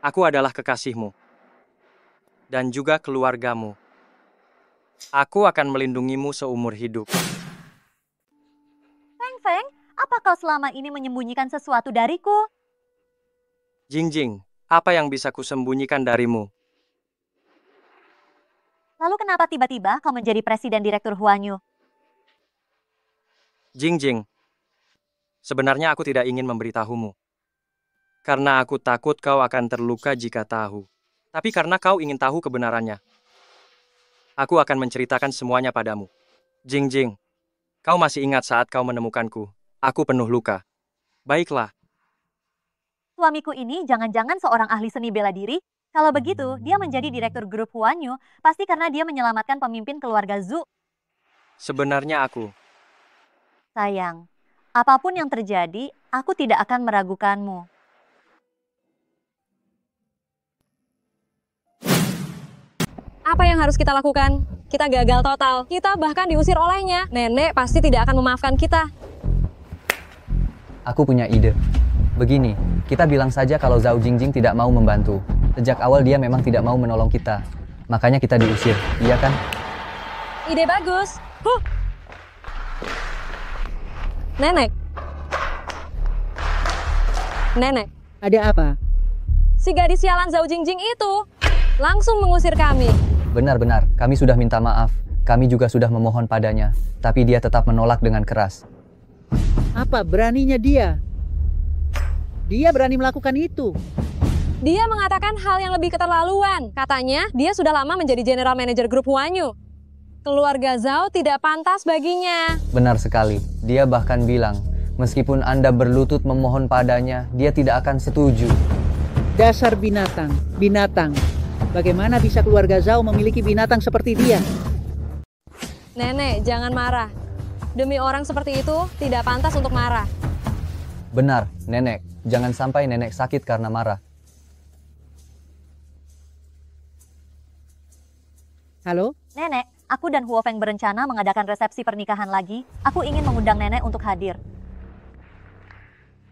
Aku adalah kekasihmu. Dan juga keluargamu. Aku akan melindungimu seumur hidup. Feng Feng, apa kau selama ini menyembunyikan sesuatu dariku? Jingjing, apa yang bisa kusembunyikan darimu? Lalu kenapa tiba-tiba kau menjadi presiden direktur Huanyu? Jingjing, sebenarnya aku tidak ingin memberitahumu. Karena aku takut kau akan terluka jika tahu. Tapi karena kau ingin tahu kebenarannya, aku akan menceritakan semuanya padamu. Jingjing, kau masih ingat saat kau menemukanku? Aku penuh luka. Baiklah. Suamiku ini jangan-jangan seorang ahli seni bela diri? Kalau begitu, dia menjadi direktur grup Huanyu, pasti karena dia menyelamatkan pemimpin keluarga Zhu. Sebenarnya aku. Sayang, apapun yang terjadi, aku tidak akan meragukanmu. Apa yang harus kita lakukan? Kita gagal total. Kita bahkan diusir olehnya. Nenek pasti tidak akan memaafkan kita. Aku punya ide. Begini, kita bilang saja kalau Zhao Jingjing tidak mau membantu. Sejak awal dia memang tidak mau menolong kita. Makanya kita diusir, iya kan? Ide bagus. Nenek. Nenek. Ada apa? Si gadis sialan Zhao Jingjing itu langsung mengusir kami. Benar-benar, kami sudah minta maaf. Kami juga sudah memohon padanya. Tapi dia tetap menolak dengan keras. Apa beraninya dia? Dia berani melakukan itu. Dia mengatakan hal yang lebih keterlaluan. Katanya, dia sudah lama menjadi general manager grup Huanyu. Keluarga Zhao tidak pantas baginya. Benar sekali. Dia bahkan bilang, meskipun Anda berlutut memohon padanya, dia tidak akan setuju. Dasar binatang, binatang. Bagaimana bisa keluarga Zhao memiliki binatang seperti dia? Nenek, jangan marah. Demi orang seperti itu, tidak pantas untuk marah. Benar, Nenek. Jangan sampai Nenek sakit karena marah. Halo? Nenek, aku dan Huo Feng berencana mengadakan resepsi pernikahan lagi. Aku ingin mengundang Nenek untuk hadir.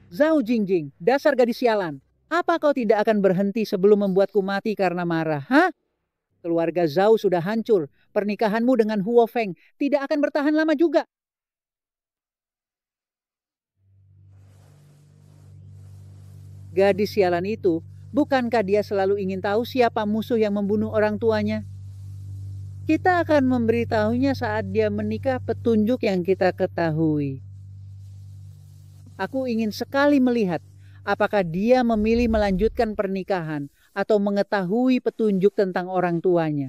Zhao Jingjing, dasar gadis sialan. Apa kau tidak akan berhenti sebelum membuatku mati karena marah, hah? Keluarga Zhao sudah hancur. Pernikahanmu dengan Huo Feng tidak akan bertahan lama juga. Gadis sialan itu, bukankah dia selalu ingin tahu siapa musuh yang membunuh orang tuanya? Kita akan memberitahunya saat dia menikah petunjuk yang kita ketahui. Aku ingin sekali melihat apakah dia memilih melanjutkan pernikahan atau mengetahui petunjuk tentang orang tuanya.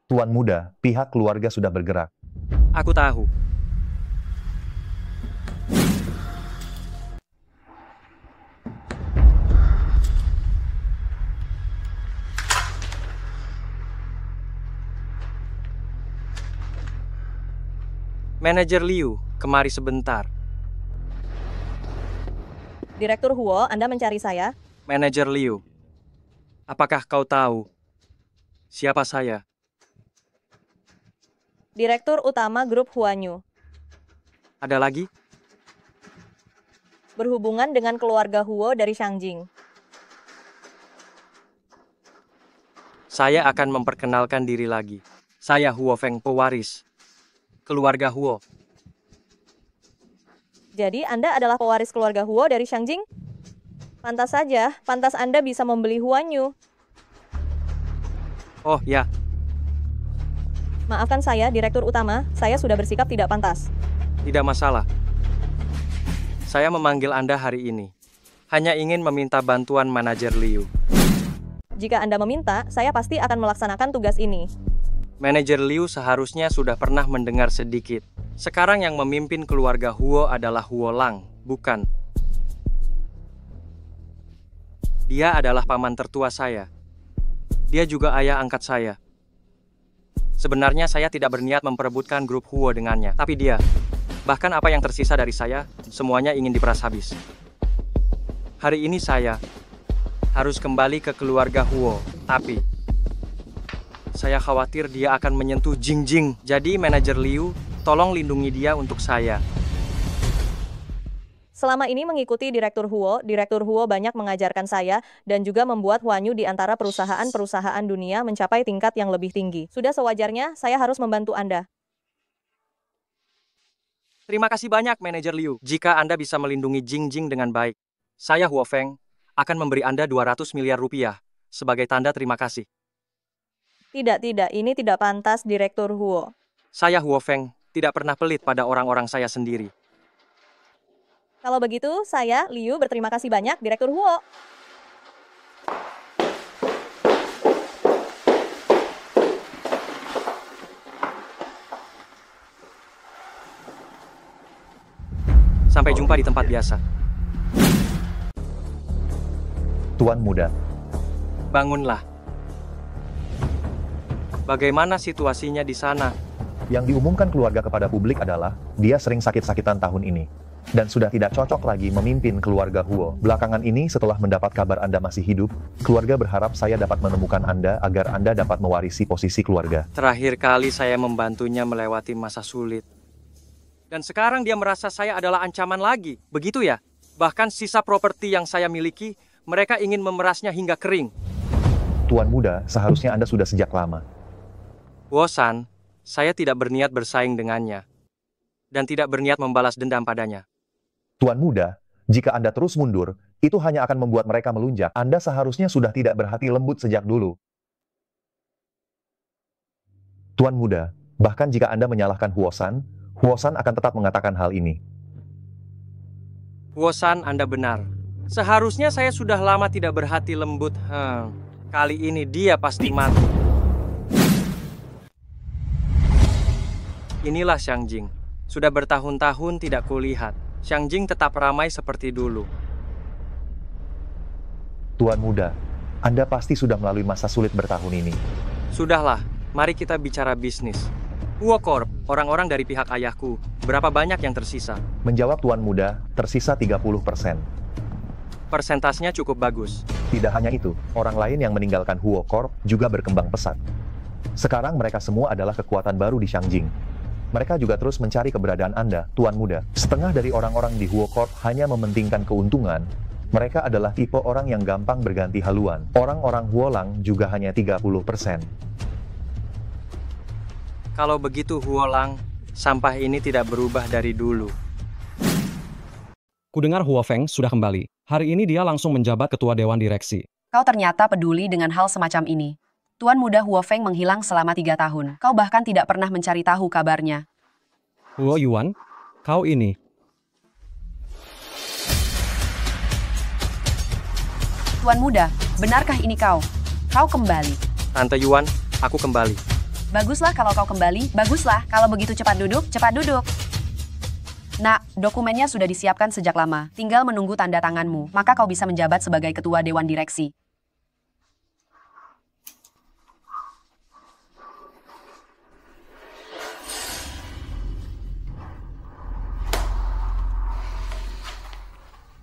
Tuan muda, pihak keluarga sudah bergerak. Aku tahu. Manajer Liu, kemari sebentar. Direktur Huo, Anda mencari saya? Manajer Liu, apakah kau tahu siapa saya? Direktur Utama Grup Huanyu. Ada lagi? Berhubungan dengan keluarga Huo dari Shangjing. Saya akan memperkenalkan diri lagi. Saya Huo Feng, pewaris keluarga Huo. Jadi Anda adalah pewaris keluarga Huo dari Shangjing? Pantas saja, pantas Anda bisa membeli Huanyu. Oh, ya. Maafkan saya, Direktur Utama, saya sudah bersikap tidak pantas. Tidak masalah. Saya memanggil Anda hari ini. Hanya ingin meminta bantuan manajer Liu. Jika Anda meminta, saya pasti akan melaksanakan tugas ini. Manajer Liu seharusnya sudah pernah mendengar sedikit. Sekarang yang memimpin keluarga Huo adalah Huo Lang, bukan? Dia adalah paman tertua saya. Dia juga ayah angkat saya. Sebenarnya saya tidak berniat memperebutkan grup Huo dengannya, tapi dia, bahkan apa yang tersisa dari saya, semuanya ingin diperas habis. Hari ini saya harus kembali ke keluarga Huo, tapi saya khawatir dia akan menyentuh Jingjing. Jadi manajer Liu, tolong lindungi dia untuk saya. Selama ini mengikuti Direktur Huo banyak mengajarkan saya dan juga membuat Huanyu di antara perusahaan-perusahaan dunia mencapai tingkat yang lebih tinggi. Sudah sewajarnya saya harus membantu Anda. Terima kasih banyak, Manajer Liu. Jika Anda bisa melindungi Jingjing dengan baik, saya Huo Feng akan memberi Anda 200 miliar rupiah sebagai tanda terima kasih. Tidak, ini tidak pantas, Direktur Huo. Saya Huo Feng tidak pernah pelit pada orang-orang saya sendiri. Kalau begitu, saya, Liu, berterima kasih banyak, Direktur Huo. Sampai jumpa di tempat biasa. Tuan muda. Bangunlah. Bagaimana situasinya di sana? Yang diumumkan keluarga kepada publik adalah, dia sering sakit-sakitan tahun ini. Dan sudah tidak cocok lagi memimpin keluarga Huo. Belakangan ini setelah mendapat kabar Anda masih hidup, keluarga berharap saya dapat menemukan Anda agar Anda dapat mewarisi posisi keluarga. Terakhir kali saya membantunya melewati masa sulit. Dan sekarang dia merasa saya adalah ancaman lagi. Begitu ya? Bahkan sisa properti yang saya miliki, mereka ingin memerasnya hingga kering. Tuan muda, seharusnya Anda sudah sejak lama. Wosan, saya tidak berniat bersaing dengannya. Dan tidak berniat membalas dendam padanya. Tuan muda, jika Anda terus mundur, itu hanya akan membuat mereka melunjak. Anda seharusnya sudah tidak berhati lembut sejak dulu. Tuan muda, bahkan jika Anda menyalahkan Huosan akan tetap mengatakan hal ini. Wosan, Anda benar. Seharusnya saya sudah lama tidak berhati lembut. Kali ini dia pasti mati. Inilah Xiangjing. Sudah bertahun-tahun tidak kulihat. Xiangjing tetap ramai seperti dulu. Tuan muda, Anda pasti sudah melalui masa sulit bertahun ini. Sudahlah, mari kita bicara bisnis. Huo Corp, orang-orang dari pihak ayahku, berapa banyak yang tersisa? Menjawab Tuan muda, tersisa 30%. Persentasenya cukup bagus. Tidak hanya itu, orang lain yang meninggalkan Huo Corp juga berkembang pesat. Sekarang mereka semua adalah kekuatan baru di Xiangjing. Mereka juga terus mencari keberadaan Anda, Tuan muda. Setengah dari orang-orang di Huo Corp hanya mementingkan keuntungan. Mereka adalah tipe orang yang gampang berganti haluan. Orang-orang Huo Lang juga hanya 30%. Kalau begitu Huo Lang, sampah ini tidak berubah dari dulu. Kudengar Huo Feng sudah kembali. Hari ini dia langsung menjabat ketua dewan direksi. Kau ternyata peduli dengan hal semacam ini. Tuan muda Huo Feng menghilang selama 3 tahun. Kau bahkan tidak pernah mencari tahu kabarnya. Huo Yuan, kau ini. Tuan muda, benarkah ini kau? Kau kembali. Tante Yuan, aku kembali. Baguslah kalau kau kembali. Baguslah kalau begitu cepat duduk, cepat duduk. Nak, dokumennya sudah disiapkan sejak lama. Tinggal menunggu tanda tanganmu, maka kau bisa menjabat sebagai ketua dewan direksi.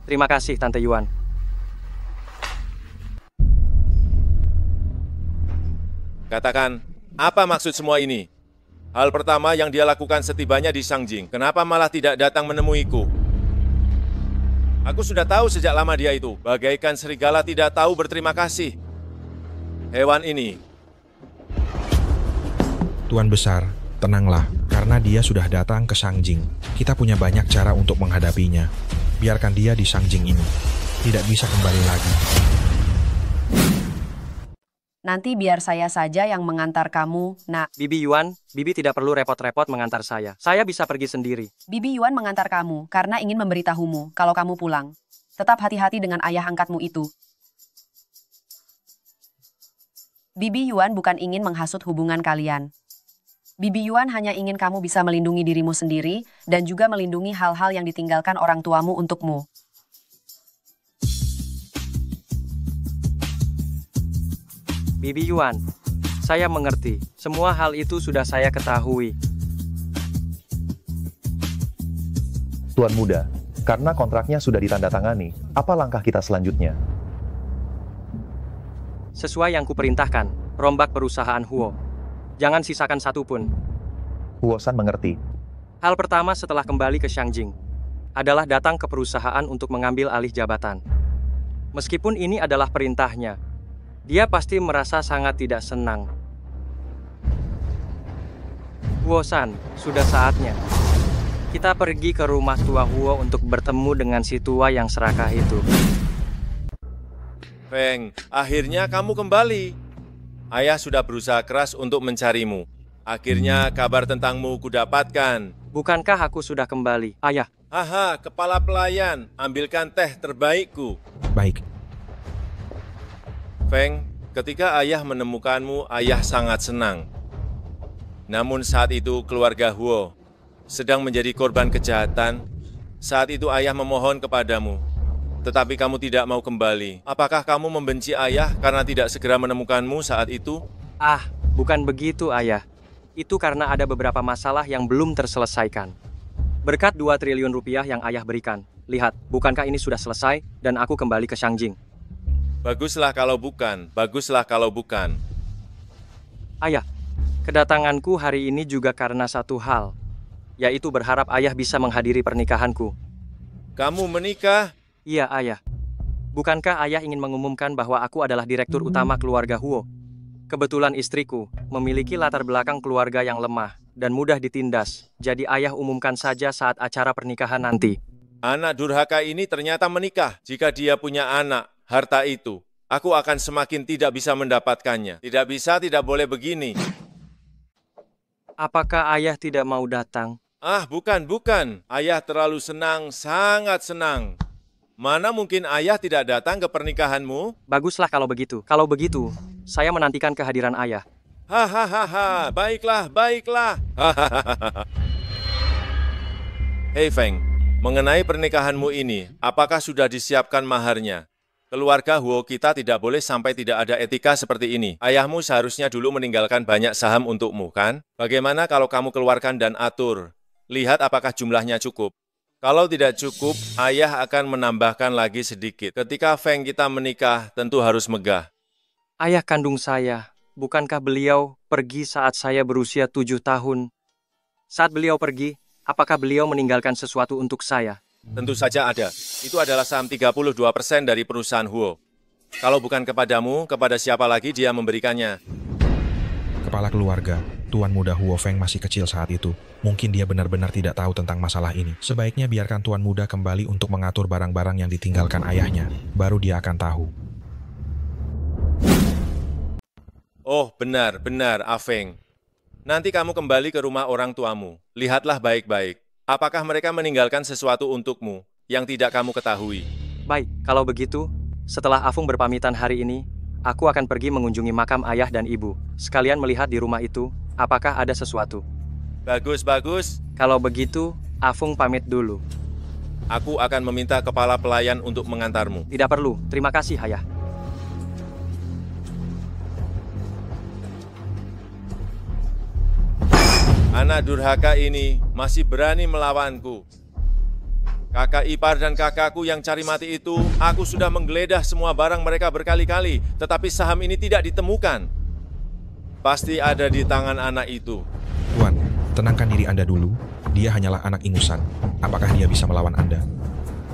Terima kasih, Tante Yuan. Katakan, apa maksud semua ini? Hal pertama yang dia lakukan setibanya di Xiangjing, kenapa malah tidak datang menemuiku? Aku sudah tahu sejak lama dia itu, bagaikan serigala tidak tahu berterima kasih. Hewan ini. Tuan Besar, tenanglah, karena dia sudah datang ke Xiangjing. Kita punya banyak cara untuk menghadapinya. Biarkan dia di Xiangjing ini. Tidak bisa kembali lagi. Nanti biar saya saja yang mengantar kamu, Nak. Bibi Yuan, Bibi tidak perlu repot-repot mengantar saya. Saya bisa pergi sendiri. Bibi Yuan mengantar kamu karena ingin memberitahumu kalau kamu pulang. Tetap hati-hati dengan ayah angkatmu itu. Bibi Yuan bukan ingin menghasut hubungan kalian. Bibi Yuan hanya ingin kamu bisa melindungi dirimu sendiri dan juga melindungi hal-hal yang ditinggalkan orang tuamu untukmu. Bibi Yuan, saya mengerti. Semua hal itu sudah saya ketahui. Tuan Muda, karena kontraknya sudah ditandatangani, apa langkah kita selanjutnya? Sesuai yang kuperintahkan, rombak perusahaan Huo. Jangan sisakan satu pun. Huo-san mengerti. Hal pertama setelah kembali ke Shangjing adalah datang ke perusahaan untuk mengambil alih jabatan. Meskipun ini adalah perintahnya, dia pasti merasa sangat tidak senang. Huo-san, sudah saatnya. Kita pergi ke rumah tua Huo untuk bertemu dengan si tua yang serakah itu. Feng, akhirnya kamu kembali. Ayah sudah berusaha keras untuk mencarimu. Akhirnya kabar tentangmu kudapatkan. Bukankah aku sudah kembali, Ayah? Haha, kepala pelayan, ambilkan teh terbaikku. Baik. Feng, ketika ayah menemukanmu, ayah sangat senang. Namun saat itu keluarga Huo sedang menjadi korban kejahatan. Saat itu ayah memohon kepadamu, tetapi kamu tidak mau kembali. Apakah kamu membenci ayah karena tidak segera menemukanmu saat itu? Ah, bukan begitu, Ayah. Itu karena ada beberapa masalah yang belum terselesaikan. Berkat 2 triliun rupiah yang ayah berikan. Lihat, bukankah ini sudah selesai dan aku kembali ke Shangjing? Baguslah kalau bukan, baguslah kalau bukan. Ayah, kedatanganku hari ini juga karena satu hal, yaitu berharap ayah bisa menghadiri pernikahanku. Kamu menikah? Iya, Ayah. Bukankah ayah ingin mengumumkan bahwa aku adalah direktur utama keluarga Huo? Kebetulan istriku memiliki latar belakang keluarga yang lemah dan mudah ditindas, jadi ayah umumkan saja saat acara pernikahan nanti. Anak durhaka ini ternyata menikah. Jika dia punya anak, harta itu, aku akan semakin tidak bisa mendapatkannya. Tidak bisa, tidak boleh begini. Apakah ayah tidak mau datang? Ah, bukan. Ayah terlalu senang, sangat senang. Mana mungkin ayah tidak datang ke pernikahanmu? Baguslah kalau begitu. Kalau begitu, saya menantikan kehadiran ayah. Hahaha, baiklah. Hei Feng, mengenai pernikahanmu ini, apakah sudah disiapkan maharnya? Keluarga Huo kita tidak boleh sampai tidak ada etika seperti ini. Ayahmu seharusnya dulu meninggalkan banyak saham untukmu, kan? Bagaimana kalau kamu keluarkan dan atur? Lihat apakah jumlahnya cukup. Kalau tidak cukup, ayah akan menambahkan lagi sedikit. Ketika Feng kita menikah, tentu harus megah. Ayah kandung saya, bukankah beliau pergi saat saya berusia 7 tahun? Saat beliau pergi, apakah beliau meninggalkan sesuatu untuk saya? Tentu saja ada. Itu adalah saham 32% dari perusahaan Huo. Kalau bukan kepadamu, kepada siapa lagi dia memberikannya? Kepala keluarga, Tuan Muda Huo Feng masih kecil saat itu. Mungkin dia benar-benar tidak tahu tentang masalah ini. Sebaiknya biarkan Tuan Muda kembali untuk mengatur barang-barang yang ditinggalkan ayahnya. Baru dia akan tahu. Oh, benar, Afeng. Nanti kamu kembali ke rumah orang tuamu. Lihatlah baik-baik. Apakah mereka meninggalkan sesuatu untukmu yang tidak kamu ketahui? Baik, kalau begitu, setelah Afung berpamitan hari ini, aku akan pergi mengunjungi makam ayah dan ibu. Sekalian melihat di rumah itu, apakah ada sesuatu. Bagus. Kalau begitu, Afung pamit dulu. Aku akan meminta kepala pelayan untuk mengantarmu. Tidak perlu, terima kasih, Ayah. Anak durhaka ini masih berani melawanku. Kakak ipar dan kakakku yang cari mati itu, aku sudah menggeledah semua barang mereka berkali-kali, tetapi saham ini tidak ditemukan. Pasti ada di tangan anak itu. Tuan, tenangkan diri Anda dulu. Dia hanyalah anak ingusan. Apakah dia bisa melawan Anda?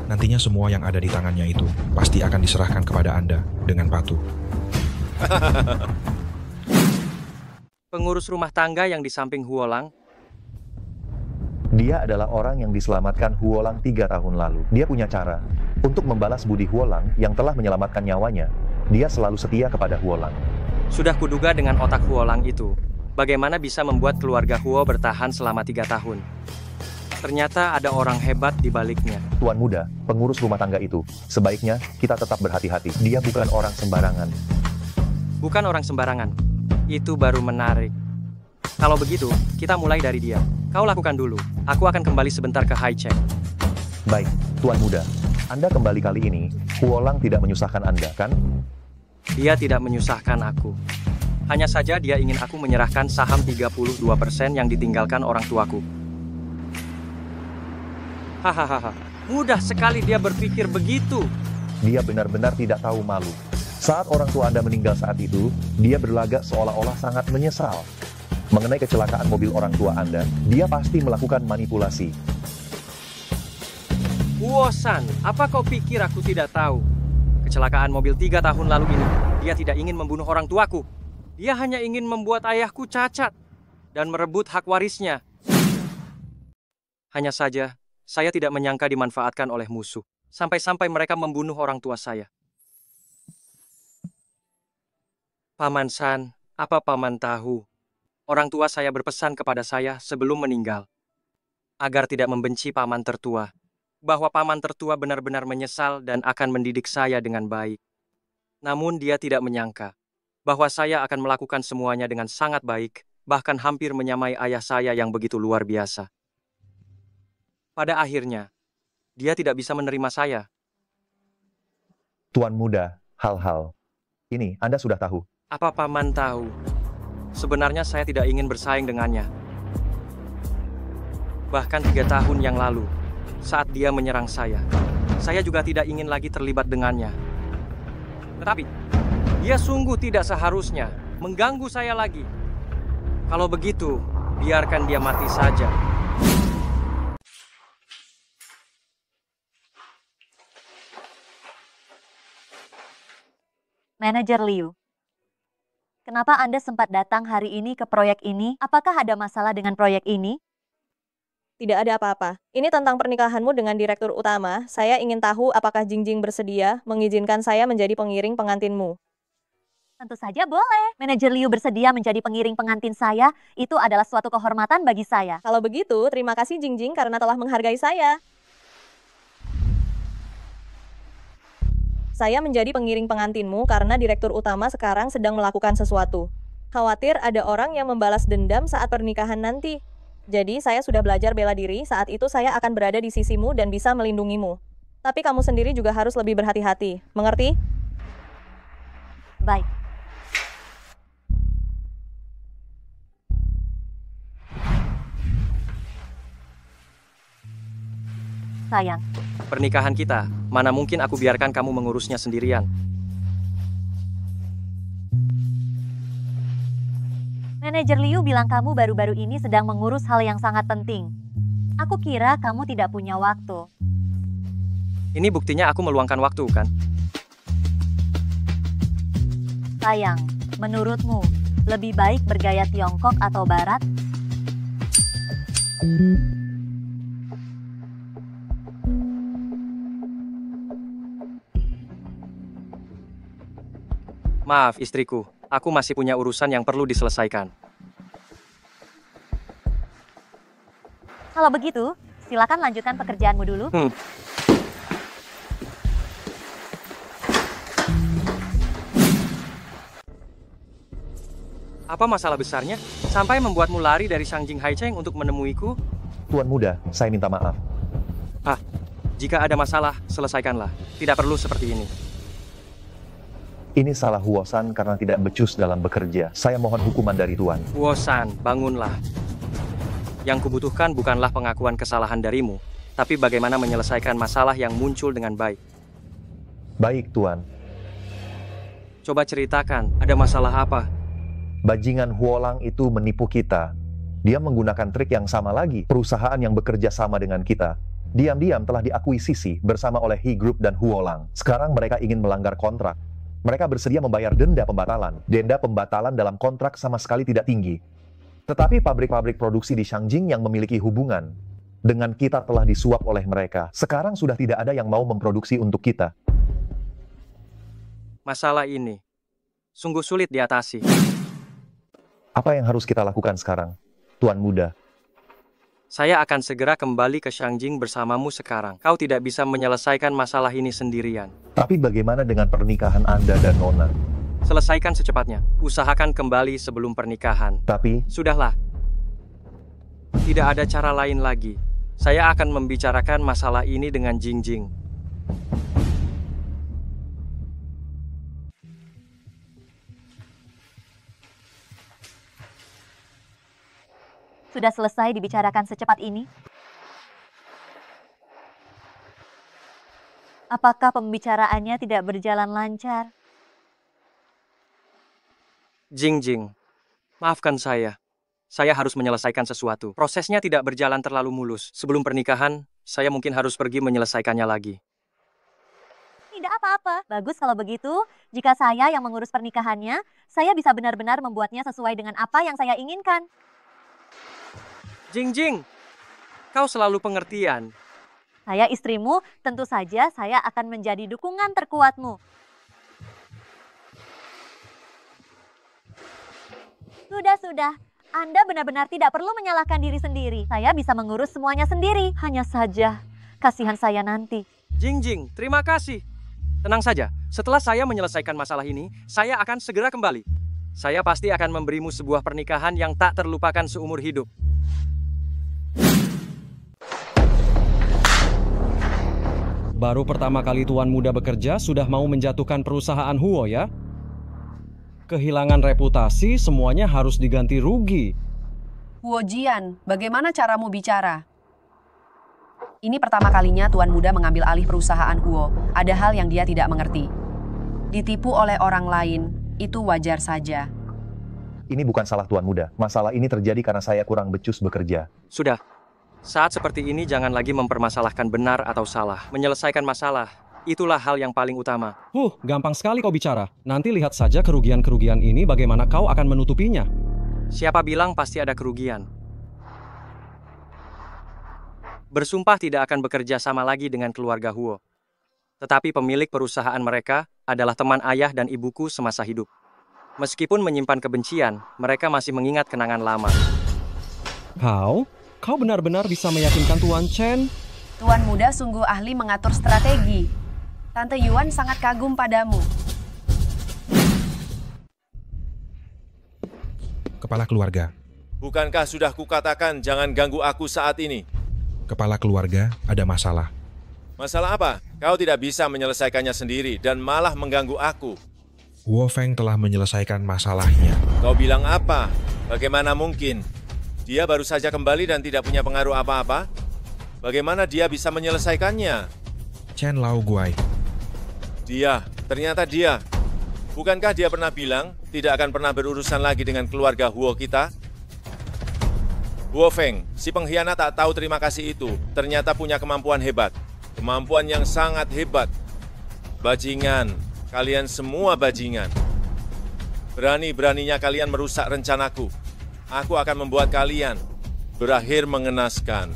Nantinya semua yang ada di tangannya itu pasti akan diserahkan kepada Anda dengan patuh. Pengurus rumah tangga yang di samping Huolang. Dia adalah orang yang diselamatkan Huolang 3 tahun lalu. Dia punya cara untuk membalas budi Huolang yang telah menyelamatkan nyawanya. Dia selalu setia kepada Huolang. Sudah kuduga dengan otak Huolang itu, bagaimana bisa membuat keluarga Huo bertahan selama 3 tahun. Ternyata ada orang hebat di baliknya. Tuan muda, pengurus rumah tangga itu, sebaiknya kita tetap berhati-hati. Dia bukan orang sembarangan. Bukan orang sembarangan. Itu baru menarik. Kalau begitu, kita mulai dari dia. Kau lakukan dulu. Aku akan kembali sebentar ke Haicheng. Baik, Tuan muda. Anda kembali kali ini, Huolang tidak menyusahkan Anda, kan? Dia tidak menyusahkan aku. Hanya saja dia ingin aku menyerahkan saham 32% yang ditinggalkan orang tuaku. Hahaha, mudah sekali dia berpikir begitu. Dia benar-benar tidak tahu malu. Saat orang tua Anda meninggal saat itu, dia berlagak seolah-olah sangat menyesal. Mengenai kecelakaan mobil orang tua Anda, dia pasti melakukan manipulasi. Huo-san, apa kau pikir aku tidak tahu? Kecelakaan mobil 3 tahun lalu ini, dia tidak ingin membunuh orang tuaku. Dia hanya ingin membuat ayahku cacat dan merebut hak warisnya. Hanya saja, saya tidak menyangka dimanfaatkan oleh musuh, sampai-sampai mereka membunuh orang tua saya. Paman San, apa Paman tahu? Orang tua saya berpesan kepada saya sebelum meninggal, agar tidak membenci Paman tertua, bahwa Paman tertua benar-benar menyesal dan akan mendidik saya dengan baik. Namun dia tidak menyangka bahwa saya akan melakukan semuanya dengan sangat baik, bahkan hampir menyamai ayah saya yang begitu luar biasa. Pada akhirnya, dia tidak bisa menerima saya. Tuan muda, hal-hal ini Anda sudah tahu. Apa Paman tahu? Sebenarnya saya tidak ingin bersaing dengannya. Bahkan 3 tahun yang lalu, saat dia menyerang saya juga tidak ingin lagi terlibat dengannya. Tetapi, dia sungguh tidak seharusnya mengganggu saya lagi. Kalau begitu, biarkan dia mati saja. Manajer Liu, kenapa Anda sempat datang hari ini ke proyek ini? Apakah ada masalah dengan proyek ini? Tidak ada apa-apa. Ini tentang pernikahanmu dengan direktur utama. Saya ingin tahu apakah Jingjing bersedia mengizinkan saya menjadi pengiring pengantinmu. Tentu saja boleh. Manajer Liu bersedia menjadi pengiring pengantin saya. Itu adalah suatu kehormatan bagi saya. Kalau begitu, terima kasih Jingjing karena telah menghargai saya. Saya menjadi pengiring pengantinmu karena direktur utama sekarang sedang melakukan sesuatu. Khawatir ada orang yang membalas dendam saat pernikahan nanti. Jadi saya sudah belajar bela diri, saat itu saya akan berada di sisimu dan bisa melindungimu. Tapi kamu sendiri juga harus lebih berhati-hati, mengerti? Baik. Sayang. Pernikahan kita, mana mungkin aku biarkan kamu mengurusnya sendirian. Manajer Liu bilang kamu baru-baru ini sedang mengurus hal yang sangat penting. Aku kira kamu tidak punya waktu. Ini buktinya aku meluangkan waktu, kan? Sayang, menurutmu, lebih baik bergaya Tiongkok atau Barat? Maaf istriku, aku masih punya urusan yang perlu diselesaikan. Kalau begitu, silakan lanjutkan pekerjaanmu dulu. Apa masalah besarnya? Sampai membuatmu lari dari Shangjing Haicheng untuk menemuiku? Tuan muda, saya minta maaf. Jika ada masalah, selesaikanlah. Tidak perlu seperti ini. Ini salah Huo-san karena tidak becus dalam bekerja. Saya mohon hukuman dari Tuan. Huo-san, bangunlah. Yang kubutuhkan bukanlah pengakuan kesalahan darimu, tapi bagaimana menyelesaikan masalah yang muncul dengan baik. Baik, Tuan. Coba ceritakan, ada masalah apa? Bajingan Huolang itu menipu kita. Dia menggunakan trik yang sama lagi. Perusahaan yang bekerja sama dengan kita diam-diam telah diakuisisi bersama oleh He Group dan Huolang. Sekarang mereka ingin melanggar kontrak. Mereka bersedia membayar denda pembatalan. Denda pembatalan dalam kontrak sama sekali tidak tinggi. Tetapi pabrik-pabrik produksi di Shangjing yang memiliki hubungan dengan kita telah disuap oleh mereka. Sekarang sudah tidak ada yang mau memproduksi untuk kita. Masalah ini sungguh sulit diatasi. Apa yang harus kita lakukan sekarang, Tuan Muda? Saya akan segera kembali ke Shangjing bersamamu sekarang. Kau tidak bisa menyelesaikan masalah ini sendirian. Tapi bagaimana dengan pernikahan Anda dan Nona? Selesaikan secepatnya. Usahakan kembali sebelum pernikahan. Tapi... Sudahlah. Tidak ada cara lain lagi. Saya akan membicarakan masalah ini dengan Jingjing. Sudah selesai dibicarakan secepat ini? Apakah pembicaraannya tidak berjalan lancar? Jingjing, maafkan saya. Saya harus menyelesaikan sesuatu. Prosesnya tidak berjalan terlalu mulus. Sebelum pernikahan, saya mungkin harus pergi menyelesaikannya lagi. Tidak apa-apa. Bagus kalau begitu. Jika saya yang mengurus pernikahannya, saya bisa benar-benar membuatnya sesuai dengan apa yang saya inginkan. Jingjing, kau selalu pengertian. Saya istrimu, tentu saja saya akan menjadi dukungan terkuatmu. Sudah. Anda benar-benar tidak perlu menyalahkan diri sendiri. Saya bisa mengurus semuanya sendiri. Hanya saja, kasihan saya nanti. Jingjing, terima kasih. Tenang saja, setelah saya menyelesaikan masalah ini, saya akan segera kembali. Saya pasti akan memberimu sebuah pernikahan yang tak terlupakan seumur hidup. Baru pertama kali Tuan Muda bekerja sudah mau menjatuhkan perusahaan Huo ya? Kehilangan reputasi semuanya harus diganti rugi. Huo Jian, bagaimana caramu bicara? Ini pertama kalinya Tuan Muda mengambil alih perusahaan Huo. Ada hal yang dia tidak mengerti. Ditipu oleh orang lain, itu wajar saja. Ini bukan salah Tuan Muda. Masalah ini terjadi karena saya kurang becus bekerja. Sudah. Saat seperti ini jangan lagi mempermasalahkan benar atau salah. Menyelesaikan masalah, itulah hal yang paling utama. Gampang sekali kau bicara. Nanti lihat saja kerugian-kerugian ini bagaimana kau akan menutupinya. Siapa bilang pasti ada kerugian? Bersumpah tidak akan bekerja sama lagi dengan keluarga Huo. Tetapi pemilik perusahaan mereka adalah teman ayah dan ibuku semasa hidup. Meskipun menyimpan kebencian, mereka masih mengingat kenangan lama. Kau benar-benar bisa meyakinkan Tuan Chen? Tuan Muda sungguh ahli mengatur strategi. Tante Yuan sangat kagum padamu. Kepala keluarga. Bukankah sudah kukatakan jangan ganggu aku saat ini? Kepala keluarga, ada masalah. Masalah apa? Kau tidak bisa menyelesaikannya sendiri dan malah mengganggu aku. Huo Feng telah menyelesaikan masalahnya. Kau bilang apa? Bagaimana mungkin? Dia baru saja kembali dan tidak punya pengaruh apa-apa. Bagaimana dia bisa menyelesaikannya? Chen Lao Guai. Ternyata dia. Bukankah dia pernah bilang tidak akan pernah berurusan lagi dengan keluarga Huo kita? Huo Feng, si pengkhianat tak tahu terima kasih itu, ternyata punya kemampuan hebat. Kemampuan yang sangat hebat. Bajingan, kalian semua bajingan. Berani-beraninya kalian merusak rencanaku. Aku akan membuat kalian berakhir mengenaskan.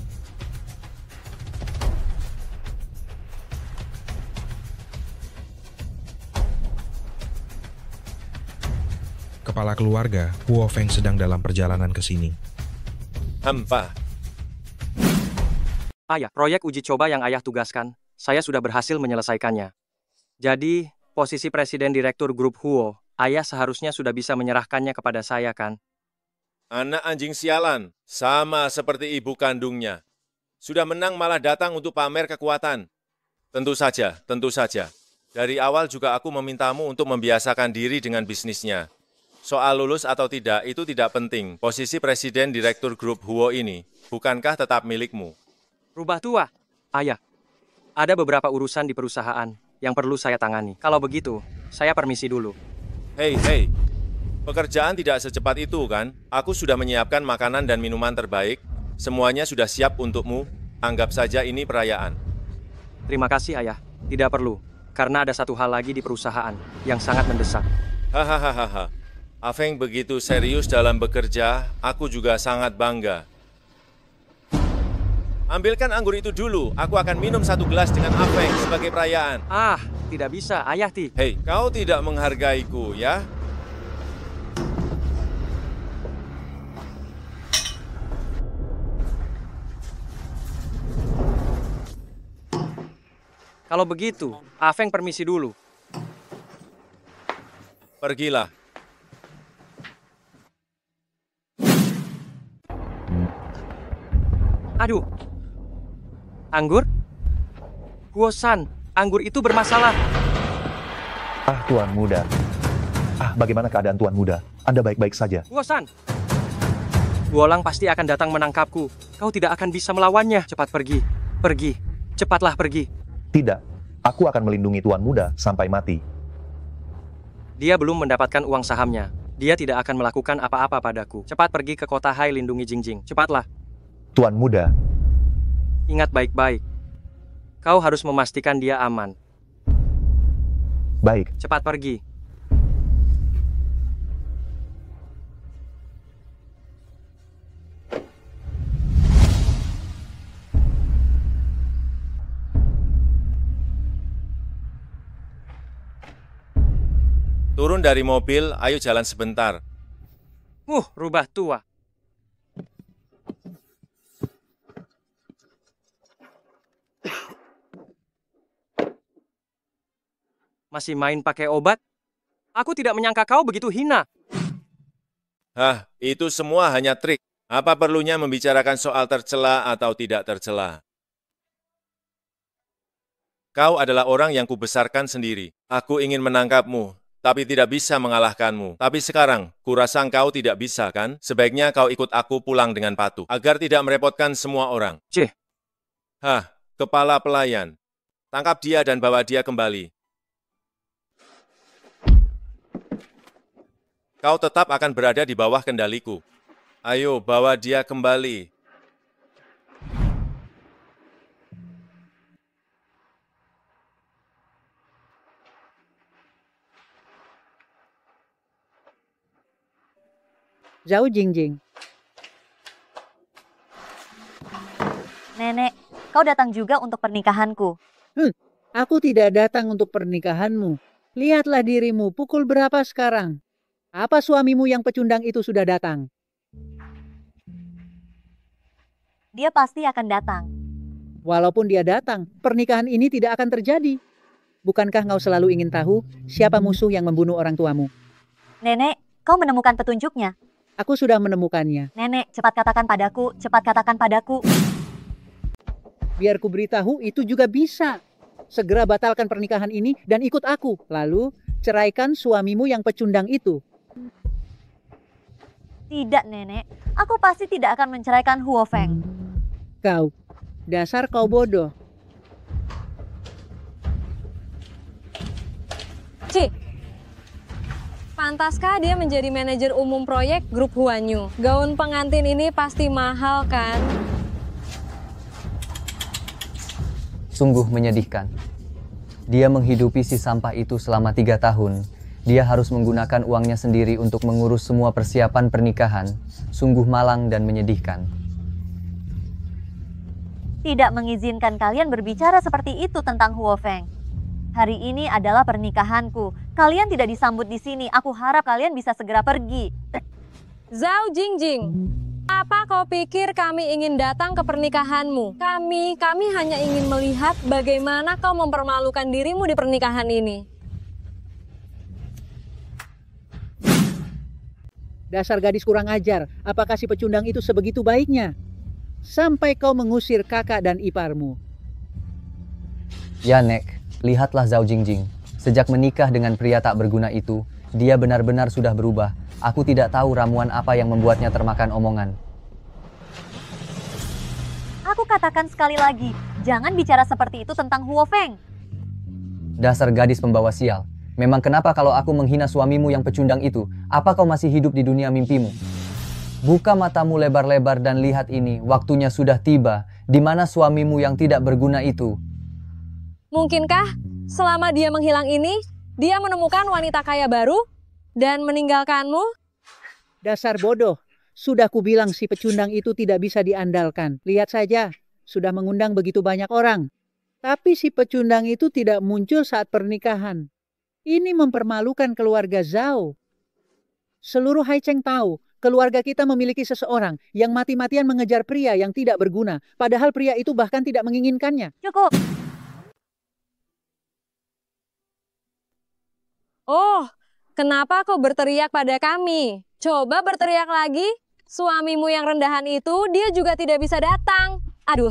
Kepala keluarga, Huo Feng sedang dalam perjalanan ke sini. Ayah, proyek uji coba yang ayah tugaskan, saya sudah berhasil menyelesaikannya. Jadi, posisi Presiden Direktur Grup Huo, ayah seharusnya sudah bisa menyerahkannya kepada saya kan? Anak anjing sialan, sama seperti ibu kandungnya. Sudah menang malah datang untuk pamer kekuatan. Tentu saja. Dari awal juga aku memintamu untuk membiasakan diri dengan bisnisnya. Soal lulus atau tidak, itu tidak penting. Posisi Presiden Direktur Grup Huo ini, bukankah tetap milikmu? Rubah tua. Ayah, ada beberapa urusan di perusahaan yang perlu saya tangani. Kalau begitu, saya permisi dulu. Hei. Pekerjaan tidak secepat itu, kan? Aku sudah menyiapkan makanan dan minuman terbaik. Semuanya sudah siap untukmu. Anggap saja ini perayaan. Terima kasih, Ayah. Tidak perlu, karena ada satu hal lagi di perusahaan yang sangat mendesak. Hahaha. Afeng begitu serius dalam bekerja, aku juga sangat bangga. Ambilkan anggur itu dulu. Aku akan minum satu gelas dengan Afeng sebagai perayaan. Tidak bisa, Ayah Ti. Hei, kau tidak menghargaiku, ya? Kalau begitu, Afeng permisi dulu. Pergilah. Aduh. Anggur? Huo-san, anggur itu bermasalah. Ah, Tuan Muda. Ah, bagaimana keadaan Tuan Muda? Anda baik-baik saja. Huo-san. Huolang pasti akan datang menangkapku. Kau tidak akan bisa melawannya. Cepat pergi. Pergi. Cepatlah pergi. Tidak. Aku akan melindungi Tuan Muda sampai mati. Dia belum mendapatkan uang sahamnya. Dia tidak akan melakukan apa-apa padaku. Cepat pergi ke kota Hai lindungi Jingjing. Cepatlah. Tuan Muda. Ingat baik-baik. Kau harus memastikan dia aman. Baik. Cepat pergi. Turun dari mobil, ayo jalan sebentar. Rubah tua. Masih main pakai obat? Aku tidak menyangka kau begitu hina. Hah, itu semua hanya trik. Apa perlunya membicarakan soal tercela atau tidak tercela? Kau adalah orang yang kubesarkan sendiri. Aku ingin menangkapmu, tapi tidak bisa mengalahkanmu. Tapi sekarang, kurasa kau tidak bisa kan? Sebaiknya kau ikut aku pulang dengan patuh, agar tidak merepotkan semua orang. Hah, kepala pelayan. Tangkap dia dan bawa dia kembali. Kau tetap akan berada di bawah kendaliku. Ayo, bawa dia kembali. Zhao Jingjing. Nenek, kau datang juga untuk pernikahanku. Aku tidak datang untuk pernikahanmu. Lihatlah dirimu, pukul berapa sekarang? Apa suamimu yang pecundang itu sudah datang? Dia pasti akan datang. Walaupun dia datang, pernikahan ini tidak akan terjadi. Bukankah kau selalu ingin tahu siapa musuh yang membunuh orang tuamu? Nenek, kau menemukan petunjuknya. Aku sudah menemukannya. Nenek, cepat katakan padaku, cepat katakan padaku. Biar ku beritahu, itu juga bisa. Segera batalkan pernikahan ini dan ikut aku. Lalu, ceraikan suamimu yang pecundang itu. Tidak, Nenek. Aku pasti tidak akan menceraikan Huo Feng. Kau, dasar kau bodoh. Pantaskah dia menjadi manajer umum proyek grup Huanyu? Gaun pengantin ini pasti mahal kan? Sungguh menyedihkan. Dia menghidupi si sampah itu selama 3 tahun. Dia harus menggunakan uangnya sendiri untuk mengurus semua persiapan pernikahan. Sungguh malang dan menyedihkan. Tidak mengizinkan kalian berbicara seperti itu tentang Huo Feng. Hari ini adalah pernikahanku. Kalian tidak disambut di sini. Aku harap kalian bisa segera pergi. Zhao Jingjing, apa kau pikir kami ingin datang ke pernikahanmu? Kami hanya ingin melihat bagaimana kau mempermalukan dirimu di pernikahan ini. Dasar gadis kurang ajar, apakah si pecundang itu sebegitu baiknya? Sampai kau mengusir kakak dan iparmu. Ya, Nek, lihatlah Zhao Jingjing. Sejak menikah dengan pria tak berguna itu, dia benar-benar sudah berubah. Aku tidak tahu ramuan apa yang membuatnya termakan omongan. Aku katakan sekali lagi, jangan bicara seperti itu tentang Huo Feng. Dasar gadis pembawa sial. Memang kenapa kalau aku menghina suamimu yang pecundang itu, apa kau masih hidup di dunia mimpimu? Buka matamu lebar-lebar dan lihat ini, waktunya sudah tiba, di mana suamimu yang tidak berguna itu. Mungkinkah selama dia menghilang ini, dia menemukan wanita kaya baru dan meninggalkanmu? Dasar bodoh, sudah kubilang si pecundang itu tidak bisa diandalkan. Lihat saja, sudah mengundang begitu banyak orang. Tapi si pecundang itu tidak muncul saat pernikahan. Ini mempermalukan keluarga Zhao. Seluruh Haicheng tahu, keluarga kita memiliki seseorang yang mati-matian mengejar pria yang tidak berguna, padahal pria itu bahkan tidak menginginkannya. Cukup. Oh, kenapa kau berteriak pada kami? Coba berteriak lagi. Suamimu yang rendahan itu, dia juga tidak bisa datang. Aduh.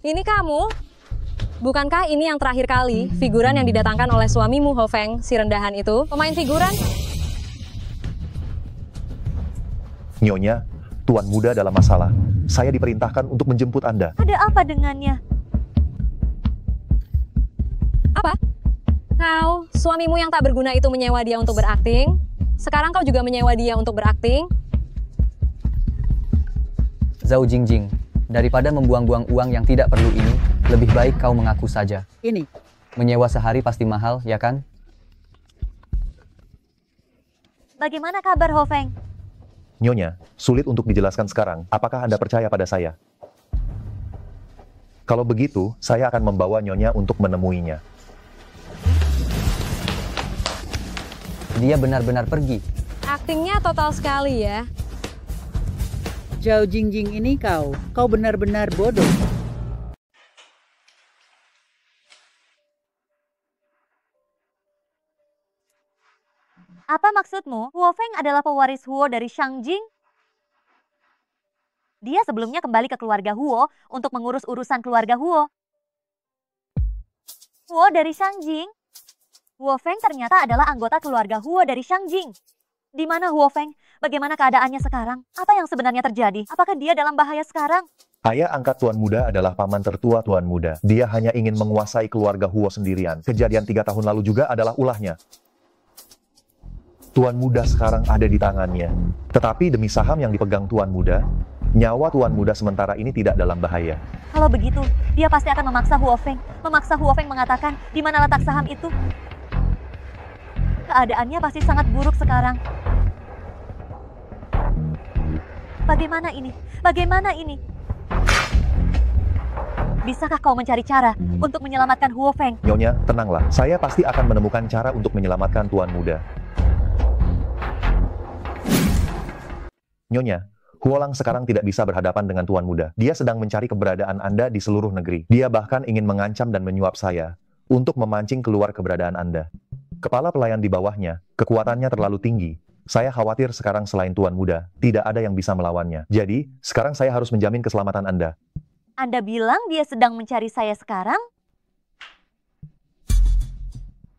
Ini kamu? Bukankah ini yang terakhir kali figuran yang didatangkan oleh suamimu, Ho Feng, si rendahan itu? Pemain figuran? Nyonya, Tuan Muda dalam masalah. Saya diperintahkan untuk menjemput Anda. Ada apa dengannya? Apa? Kau, suamimu yang tak berguna itu menyewa dia untuk berakting? Sekarang kau juga menyewa dia untuk berakting? Zhao Jingjing, daripada membuang-buang uang yang tidak perlu ini, lebih baik kau mengaku saja. Ini. Menyewa sehari pasti mahal, ya kan? Bagaimana kabar Ho Feng? Nyonya, sulit untuk dijelaskan sekarang. Apakah Anda percaya pada saya? Kalau begitu, saya akan membawa Nyonya untuk menemuinya. Dia benar-benar pergi. Aktingnya total sekali ya. Zhao Jingjing ini kau benar-benar bodoh. Apa maksudmu? Huo Feng adalah pewaris Huo dari Shangjing? Dia sebelumnya kembali ke keluarga Huo untuk mengurus urusan keluarga Huo. Huo dari Shangjing? Huo Feng ternyata adalah anggota keluarga Huo dari Shangjing. Di mana Huo Feng? Bagaimana keadaannya sekarang? Apa yang sebenarnya terjadi? Apakah dia dalam bahaya sekarang? Ayah angkat Tuan Muda adalah paman tertua Tuan Muda. Dia hanya ingin menguasai keluarga Huo sendirian. Kejadian 3 tahun lalu juga adalah ulahnya. Tuan Muda sekarang ada di tangannya. Tetapi demi saham yang dipegang Tuan Muda, nyawa Tuan Muda sementara ini tidak dalam bahaya. Kalau begitu, dia pasti akan memaksa Huo Feng. Memaksa Huo Feng mengatakan di mana letak saham itu. Keadaannya pasti sangat buruk sekarang. Bagaimana ini? Bagaimana ini? Bisakah kau mencari cara untuk menyelamatkan Huo Feng? Nyonya, tenanglah. Saya pasti akan menemukan cara untuk menyelamatkan Tuan Muda. Nyonya, Huolang sekarang tidak bisa berhadapan dengan Tuan Muda. Dia sedang mencari keberadaan Anda di seluruh negeri. Dia bahkan ingin mengancam dan menyuap saya untuk memancing keluar keberadaan Anda. Kepala pelayan di bawahnya, kekuatannya terlalu tinggi. Saya khawatir sekarang selain Tuan Muda, tidak ada yang bisa melawannya. Jadi, sekarang saya harus menjamin keselamatan Anda. Anda bilang dia sedang mencari saya sekarang?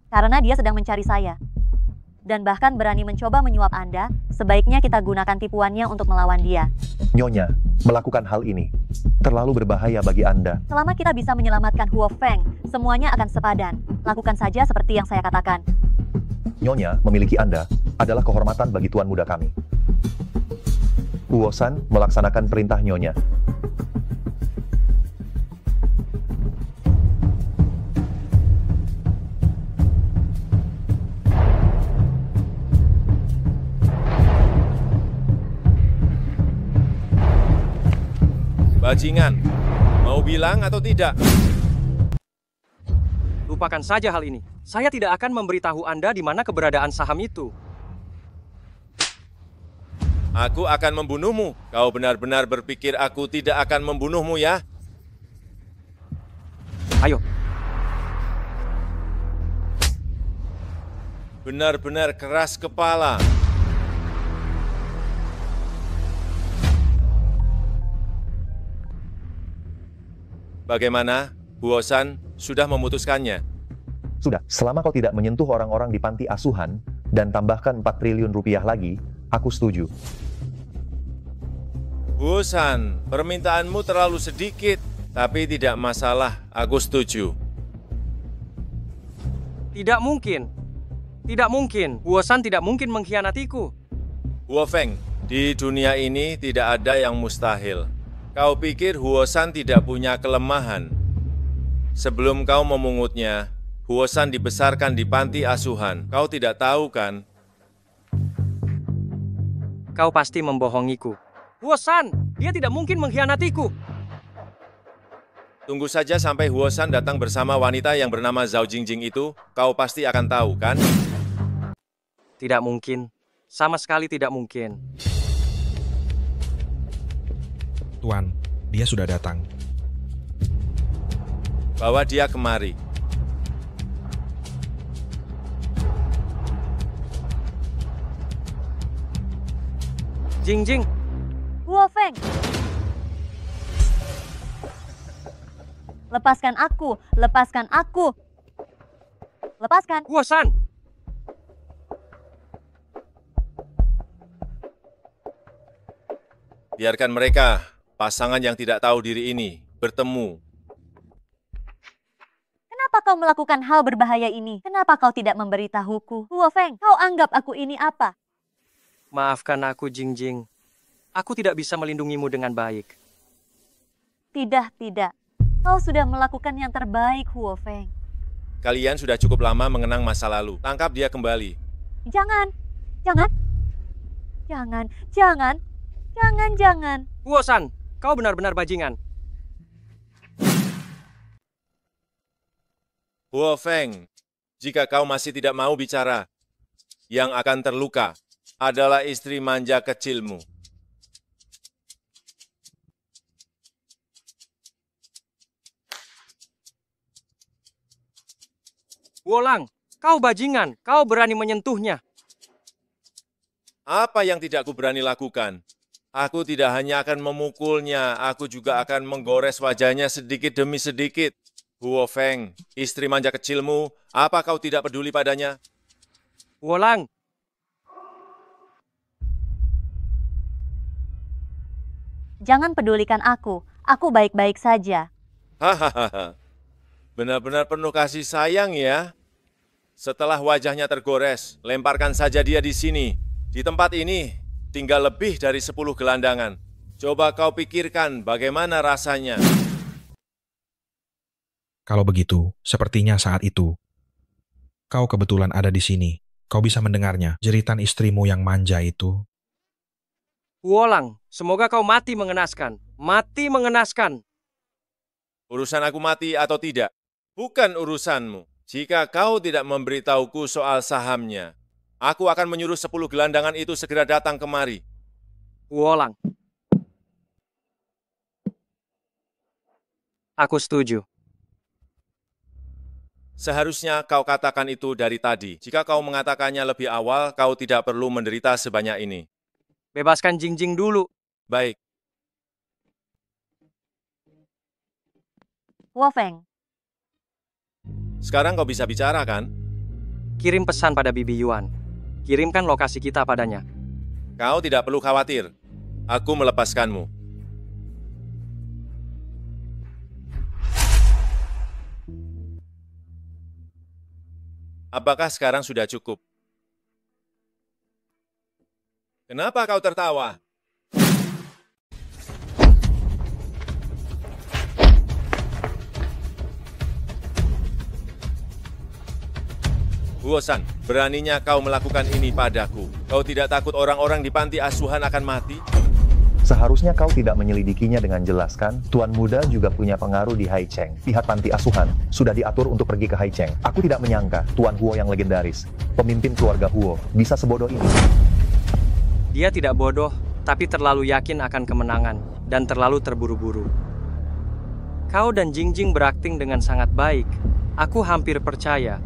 Karena dia sedang mencari saya. Dan bahkan berani mencoba menyuap Anda, sebaiknya kita gunakan tipuannya untuk melawan dia. Nyonya, melakukan hal ini terlalu berbahaya bagi Anda. Selama kita bisa menyelamatkan Huo Feng, semuanya akan sepadan. Lakukan saja seperti yang saya katakan. Nyonya memiliki Anda adalah kehormatan bagi Tuan Muda kami. Huo San melaksanakan perintah Nyonya. Bajingan, mau bilang atau tidak? Lupakan saja hal ini. Saya tidak akan memberitahu Anda di mana keberadaan saham itu. Aku akan membunuhmu. Kau benar-benar berpikir aku tidak akan membunuhmu ya? Ayo. Benar-benar keras kepala. Bagaimana? Huo San sudah memutuskannya? Sudah, selama kau tidak menyentuh orang-orang di panti asuhan dan tambahkan 4 triliun rupiah lagi, aku setuju. Huo San, permintaanmu terlalu sedikit, tapi tidak masalah, aku setuju. Tidak mungkin. Tidak mungkin. Huo San tidak mungkin mengkhianatiku. Huo Feng, di dunia ini tidak ada yang mustahil. Kau pikir Huo San tidak punya kelemahan? Sebelum kau memungutnya, Huo San dibesarkan di panti asuhan. Kau tidak tahu kan? Kau pasti membohongiku. Huo San, dia tidak mungkin mengkhianatiku. Tunggu saja sampai Huo San datang bersama wanita yang bernama Zhao Jingjing itu. Kau pasti akan tahu kan? Tidak mungkin. Sama sekali tidak mungkin. Tuan, dia sudah datang. Bawa dia kemari. Jingjing, Huo Feng. Lepaskan aku, lepaskan aku. Lepaskan. Huo San. Biarkan mereka, pasangan yang tidak tahu diri ini, bertemu. Kenapa kau melakukan hal berbahaya ini? Kenapa kau tidak memberitahuku? Huo Feng, kau anggap aku ini apa? Maafkan aku, Jingjing. Aku tidak bisa melindungimu dengan baik. Tidak, tidak. Kau sudah melakukan yang terbaik, Huo Feng. Kalian sudah cukup lama mengenang masa lalu. Tangkap dia kembali. Jangan, jangan, jangan, jangan, jangan, jangan. Huo San, kau benar-benar bajingan. Huo Feng, jika kau masih tidak mau bicara, yang akan terluka adalah istri manja kecilmu. Wolang, kau bajingan, kau berani menyentuhnya. Apa yang tidak aku berani lakukan? Aku tidak hanya akan memukulnya, aku juga akan menggores wajahnya sedikit demi sedikit. Huo Feng, istri manja kecilmu, apa kau tidak peduli padanya? Wolang. Jangan pedulikan aku baik-baik saja. Hahaha, benar-benar penuh kasih sayang ya. Setelah wajahnya tergores, lemparkan saja dia di sini. Di tempat ini tinggal lebih dari 10 gelandangan. Coba kau pikirkan bagaimana rasanya. Kalau begitu, sepertinya saat itu, kau kebetulan ada di sini. Kau bisa mendengarnya, jeritan istrimu yang manja itu. Wolang, semoga kau mati mengenaskan. Mati mengenaskan. Urusan aku mati atau tidak, bukan urusanmu. Jika kau tidak memberitahuku soal sahamnya, aku akan menyuruh 10 gelandangan itu segera datang kemari. Wolang. Aku setuju. Seharusnya kau katakan itu dari tadi. Jika kau mengatakannya lebih awal, kau tidak perlu menderita sebanyak ini. Bebaskan Jingjing dulu. Baik. Huo Feng. Sekarang kau bisa bicara, kan? Kirim pesan pada Bibi Yuan. Kirimkan lokasi kita padanya. Kau tidak perlu khawatir. Aku melepaskanmu. Apakah sekarang sudah cukup? Kenapa kau tertawa? Huo San, beraninya kau melakukan ini padaku. Kau tidak takut orang-orang di panti asuhan akan mati? Seharusnya kau tidak menyelidikinya dengan jelas, kan? Tuan Muda juga punya pengaruh di Haicheng. Pihak panti asuhan sudah diatur untuk pergi ke Haicheng. Aku tidak menyangka Tuan Huo yang legendaris, pemimpin keluarga Huo, bisa sebodoh ini. Dia tidak bodoh, tapi terlalu yakin akan kemenangan dan terlalu terburu-buru. Kau dan Jingjing berakting dengan sangat baik. Aku hampir percaya.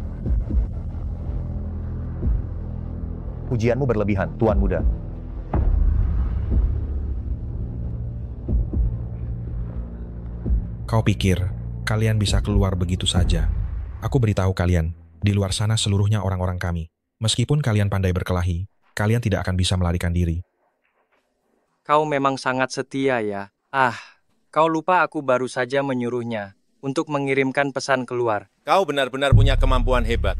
Pujianmu berlebihan, Tuan Muda. Kau pikir kalian bisa keluar begitu saja? Aku beritahu kalian, di luar sana seluruhnya orang-orang kami. Meskipun kalian pandai berkelahi, kalian tidak akan bisa melarikan diri. Kau memang sangat setia ya. Kau lupa aku baru saja menyuruhnya untuk mengirimkan pesan keluar. Kau benar-benar punya kemampuan hebat.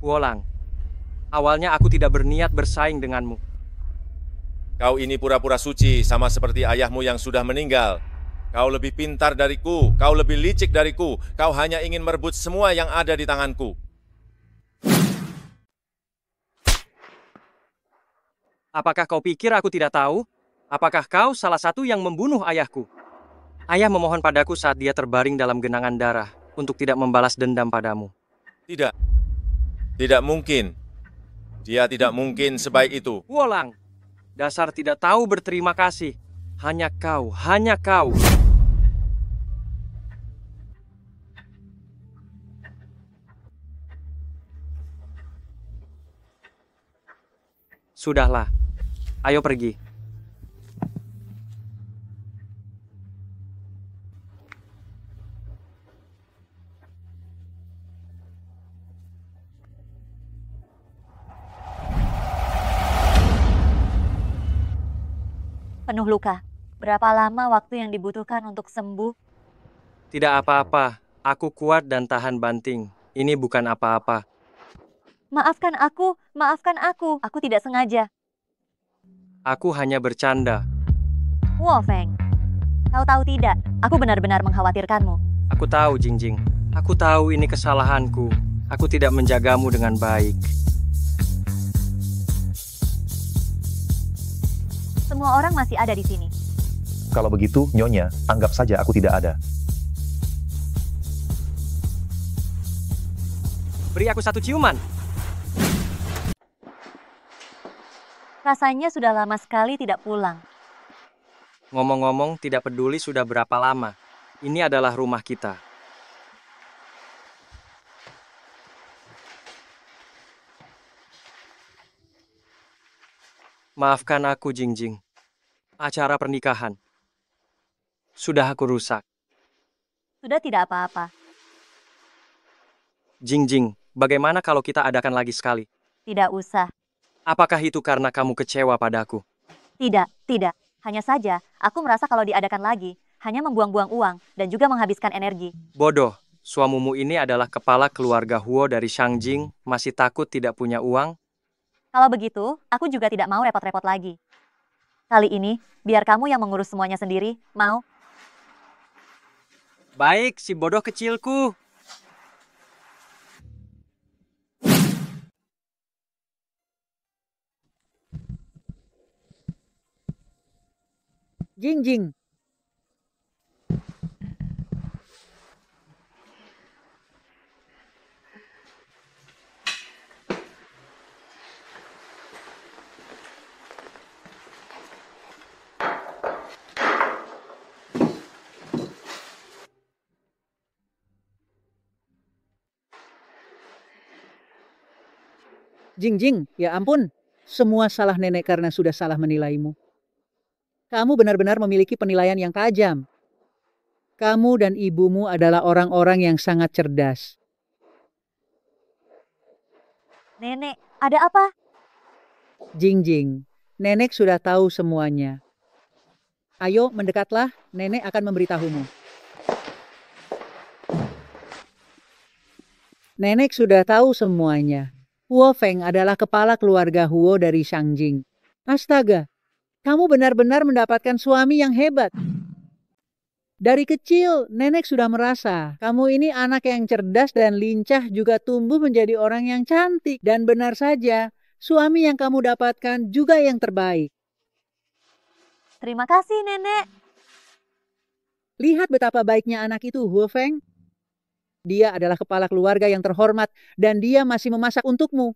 Wolang, awalnya aku tidak berniat bersaing denganmu. Kau ini pura-pura suci sama seperti ayahmu yang sudah meninggal. Kau lebih pintar dariku, kau lebih licik dariku, kau hanya ingin merebut semua yang ada di tanganku. Apakah kau pikir aku tidak tahu? Apakah kau salah satu yang membunuh ayahku? Ayah memohon padaku saat dia terbaring dalam genangan darah untuk tidak membalas dendam padamu. Tidak. Tidak mungkin. Dia tidak mungkin sebaik itu. Wolang, dasar tidak tahu berterima kasih. Hanya kau, hanya kau. Sudahlah. Ayo pergi. Penuh luka. Berapa lama waktu yang dibutuhkan untuk sembuh? Tidak apa-apa. Aku kuat dan tahan banting. Ini bukan apa-apa. Maafkan aku, maafkan aku. Aku tidak sengaja. Aku hanya bercanda. Huo Feng, kau tahu tidak, aku benar-benar mengkhawatirkanmu. Aku tahu, Jingjing. Aku tahu ini kesalahanku. Aku tidak menjagamu dengan baik. Semua orang masih ada di sini. Kalau begitu, Nyonya, anggap saja aku tidak ada. Beri aku satu ciuman. Rasanya sudah lama sekali tidak pulang. Ngomong-ngomong, tidak peduli sudah berapa lama. Ini adalah rumah kita. Maafkan aku, Jingjing. Acara pernikahan. Sudah aku rusak. Sudah tidak apa-apa. Jingjing, bagaimana kalau kita adakan lagi sekali? Tidak usah. Apakah itu karena kamu kecewa padaku? Tidak, tidak. Hanya saja, aku merasa kalau diadakan lagi, hanya membuang-buang uang dan juga menghabiskan energi. Bodoh, suamimu ini adalah kepala keluarga Huo dari Shangjing, masih takut tidak punya uang? Kalau begitu, aku juga tidak mau repot-repot lagi. Kali ini, biar kamu yang mengurus semuanya sendiri, mau? Baik, si bodoh kecilku. Jingjing. Jingjing, ya ampun. Semua salah nenek karena sudah salah menilaimu. Kamu benar-benar memiliki penilaian yang tajam. Kamu dan ibumu adalah orang-orang yang sangat cerdas. Nenek, ada apa? Jingjing, nenek sudah tahu semuanya. Ayo mendekatlah, nenek akan memberitahumu. Nenek sudah tahu semuanya. Huo Feng adalah kepala keluarga Huo dari Shangjing. Astaga, kamu benar-benar mendapatkan suami yang hebat. Dari kecil, nenek sudah merasa kamu ini anak yang cerdas dan lincah juga tumbuh menjadi orang yang cantik. Dan benar saja, suami yang kamu dapatkan juga yang terbaik. Terima kasih, Nenek. Lihat betapa baiknya anak itu, Huo Feng. Dia adalah kepala keluarga yang terhormat dan dia masih memasak untukmu.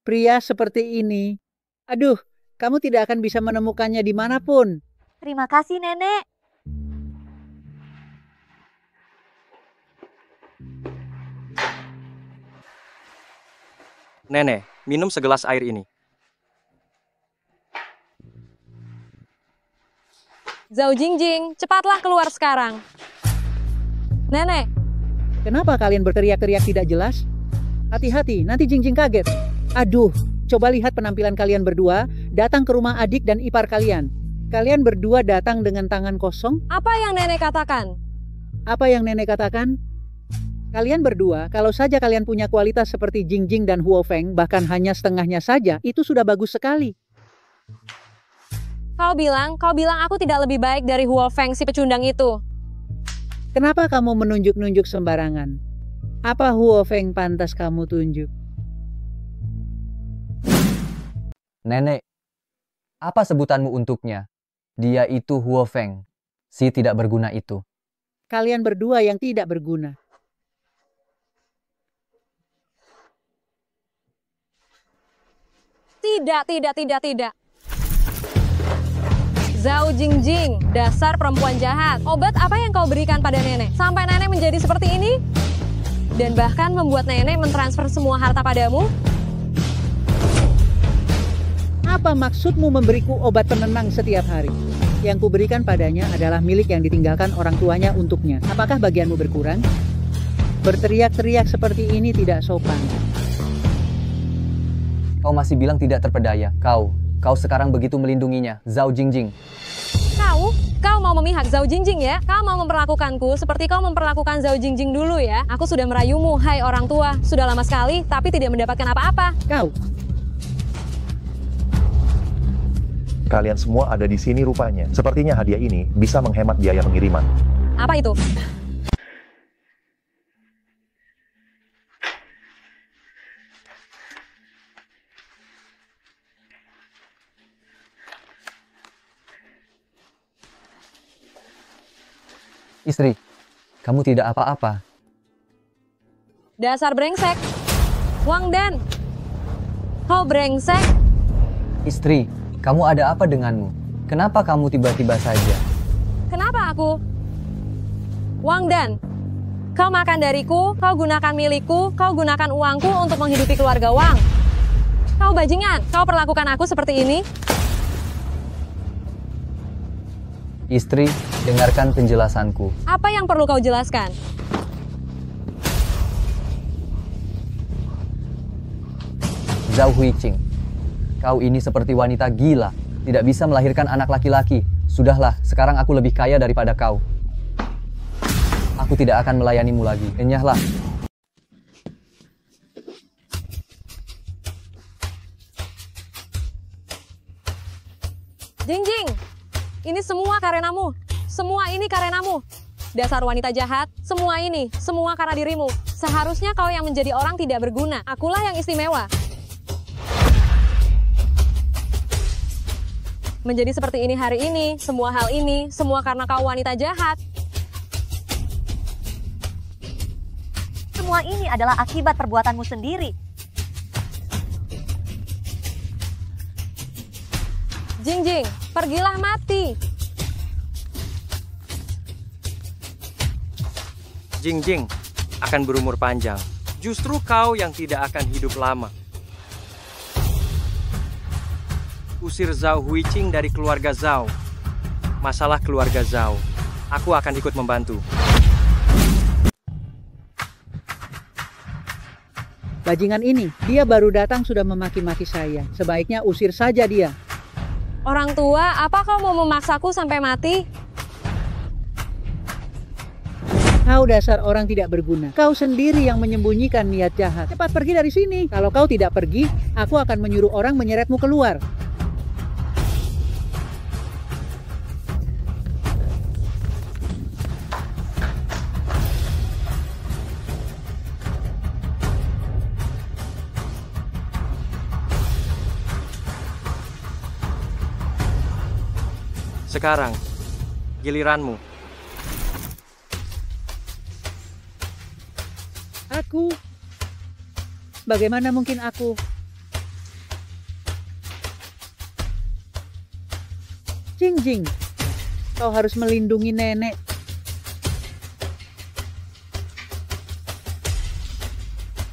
Pria seperti ini, aduh, kamu tidak akan bisa menemukannya dimanapun. Terima kasih, Nenek. Nenek, minum segelas air ini. Zhao Jingjing, cepatlah keluar sekarang. Nenek. Kenapa kalian berteriak-teriak tidak jelas? Hati-hati, nanti Jingjing kaget. Aduh, coba lihat penampilan kalian berdua datang ke rumah adik dan ipar kalian. Kalian berdua datang dengan tangan kosong. Apa yang nenek katakan? Apa yang nenek katakan? Kalian berdua, kalau saja kalian punya kualitas seperti Jingjing dan Huo Feng, bahkan hanya setengahnya saja, itu sudah bagus sekali. Kau bilang aku tidak lebih baik dari Huo Feng si pecundang itu. Kenapa kamu menunjuk-nunjuk sembarangan? Apa Huo Feng pantas kamu tunjuk? Nenek, apa sebutanmu untuknya? Dia itu Huo Feng, si tidak berguna itu. Kalian berdua yang tidak berguna. Tidak. Zhao Jingjing, dasar perempuan jahat. Obat apa yang kau berikan pada nenek? Sampai nenek menjadi seperti ini? Dan bahkan membuat nenek mentransfer semua harta padamu? Apa maksudmu memberiku obat penenang setiap hari? Yang kuberikan padanya adalah milik yang ditinggalkan orang tuanya untuknya. Apakah bagianmu berkurang? Berteriak-teriak seperti ini tidak sopan. Kau masih bilang tidak terpedaya. Kau sekarang begitu melindunginya, Zhao Jingjing. Kau mau memihak Zhao Jingjing ya? Kau mau memperlakukanku seperti kau memperlakukan Zhao Jingjing dulu ya? Aku sudah merayumu, hai orang tua. Sudah lama sekali, tapi tidak mendapatkan apa-apa. Kalian semua ada di sini rupanya. Sepertinya hadiah ini bisa menghemat biaya pengiriman. Apa itu? Istri, kamu tidak apa-apa. Dasar brengsek. Wang Dan. Kau brengsek. Istri, kamu ada apa denganmu? Kenapa kamu tiba-tiba saja? Kenapa aku? Wang Dan. Kau makan dariku, kau gunakan milikku, kau gunakan uangku untuk menghidupi keluarga Wang. Kau bajingan, kau perlakukan aku seperti ini. Istri, dengarkan penjelasanku. Apa yang perlu kau jelaskan? Zhao Huiqing, kau ini seperti wanita gila, tidak bisa melahirkan anak laki-laki. Sudahlah, sekarang aku lebih kaya daripada kau. Aku tidak akan melayanimu lagi. Enyahlah. Jingjing, ini semua karenamu. Semua ini karenamu. Dasar wanita jahat, semua ini, semua karena dirimu. Seharusnya kau yang menjadi orang tidak berguna. Akulah yang istimewa. Menjadi seperti ini hari ini, semua hal ini, semua karena kau wanita jahat. Semua ini adalah akibat perbuatanmu sendiri. Jingjing, pergilah mati. Jingjing akan berumur panjang. Justru kau yang tidak akan hidup lama. Usir Zhao Huiqing dari keluarga Zhao. Masalah keluarga Zhao. Aku akan ikut membantu. Bajingan ini, dia baru datang sudah memaki-maki saya. Sebaiknya usir saja dia. Orang tua, apa kau mau memaksaku sampai mati? Kau dasar orang tidak berguna. Kau sendiri yang menyembunyikan niat jahat. Cepat pergi dari sini. Kalau kau tidak pergi, aku akan menyuruh orang menyeretmu keluar. Sekarang, giliranmu. Aku? Bagaimana mungkin aku? Jingjing, kau harus melindungi nenek.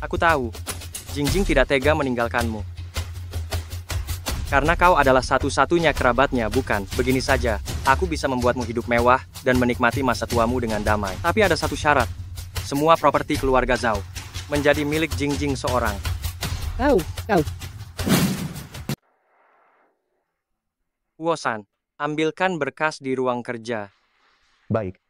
Aku tahu, Jingjing tidak tega meninggalkanmu. Karena kau adalah satu-satunya kerabatnya, bukan? Begini saja, aku bisa membuatmu hidup mewah dan menikmati masa tuamu dengan damai. Tapi ada satu syarat. Semua properti keluarga Zhao menjadi milik Jingjing seorang. Kau. Huo-san, ambilkan berkas di ruang kerja. Baik.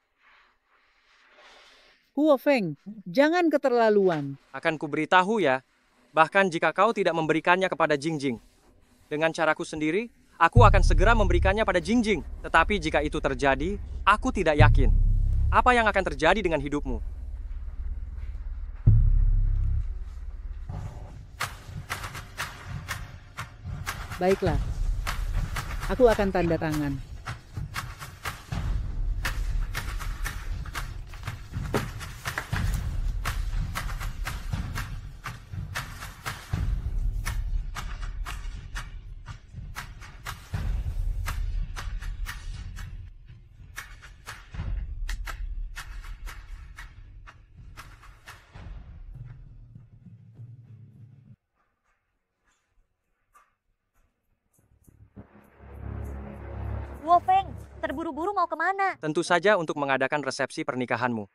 Huo Feng, jangan keterlaluan. Akan kuberitahu ya, bahkan jika kau tidak memberikannya kepada Jingjing. Dengan caraku sendiri, aku akan segera memberikannya pada Jingjing. Tetapi jika itu terjadi, aku tidak yakin. Apa yang akan terjadi dengan hidupmu? Baiklah, aku akan tanda tangan. Wo Feng, terburu-buru mau kemana? Tentu saja untuk mengadakan resepsi pernikahanmu.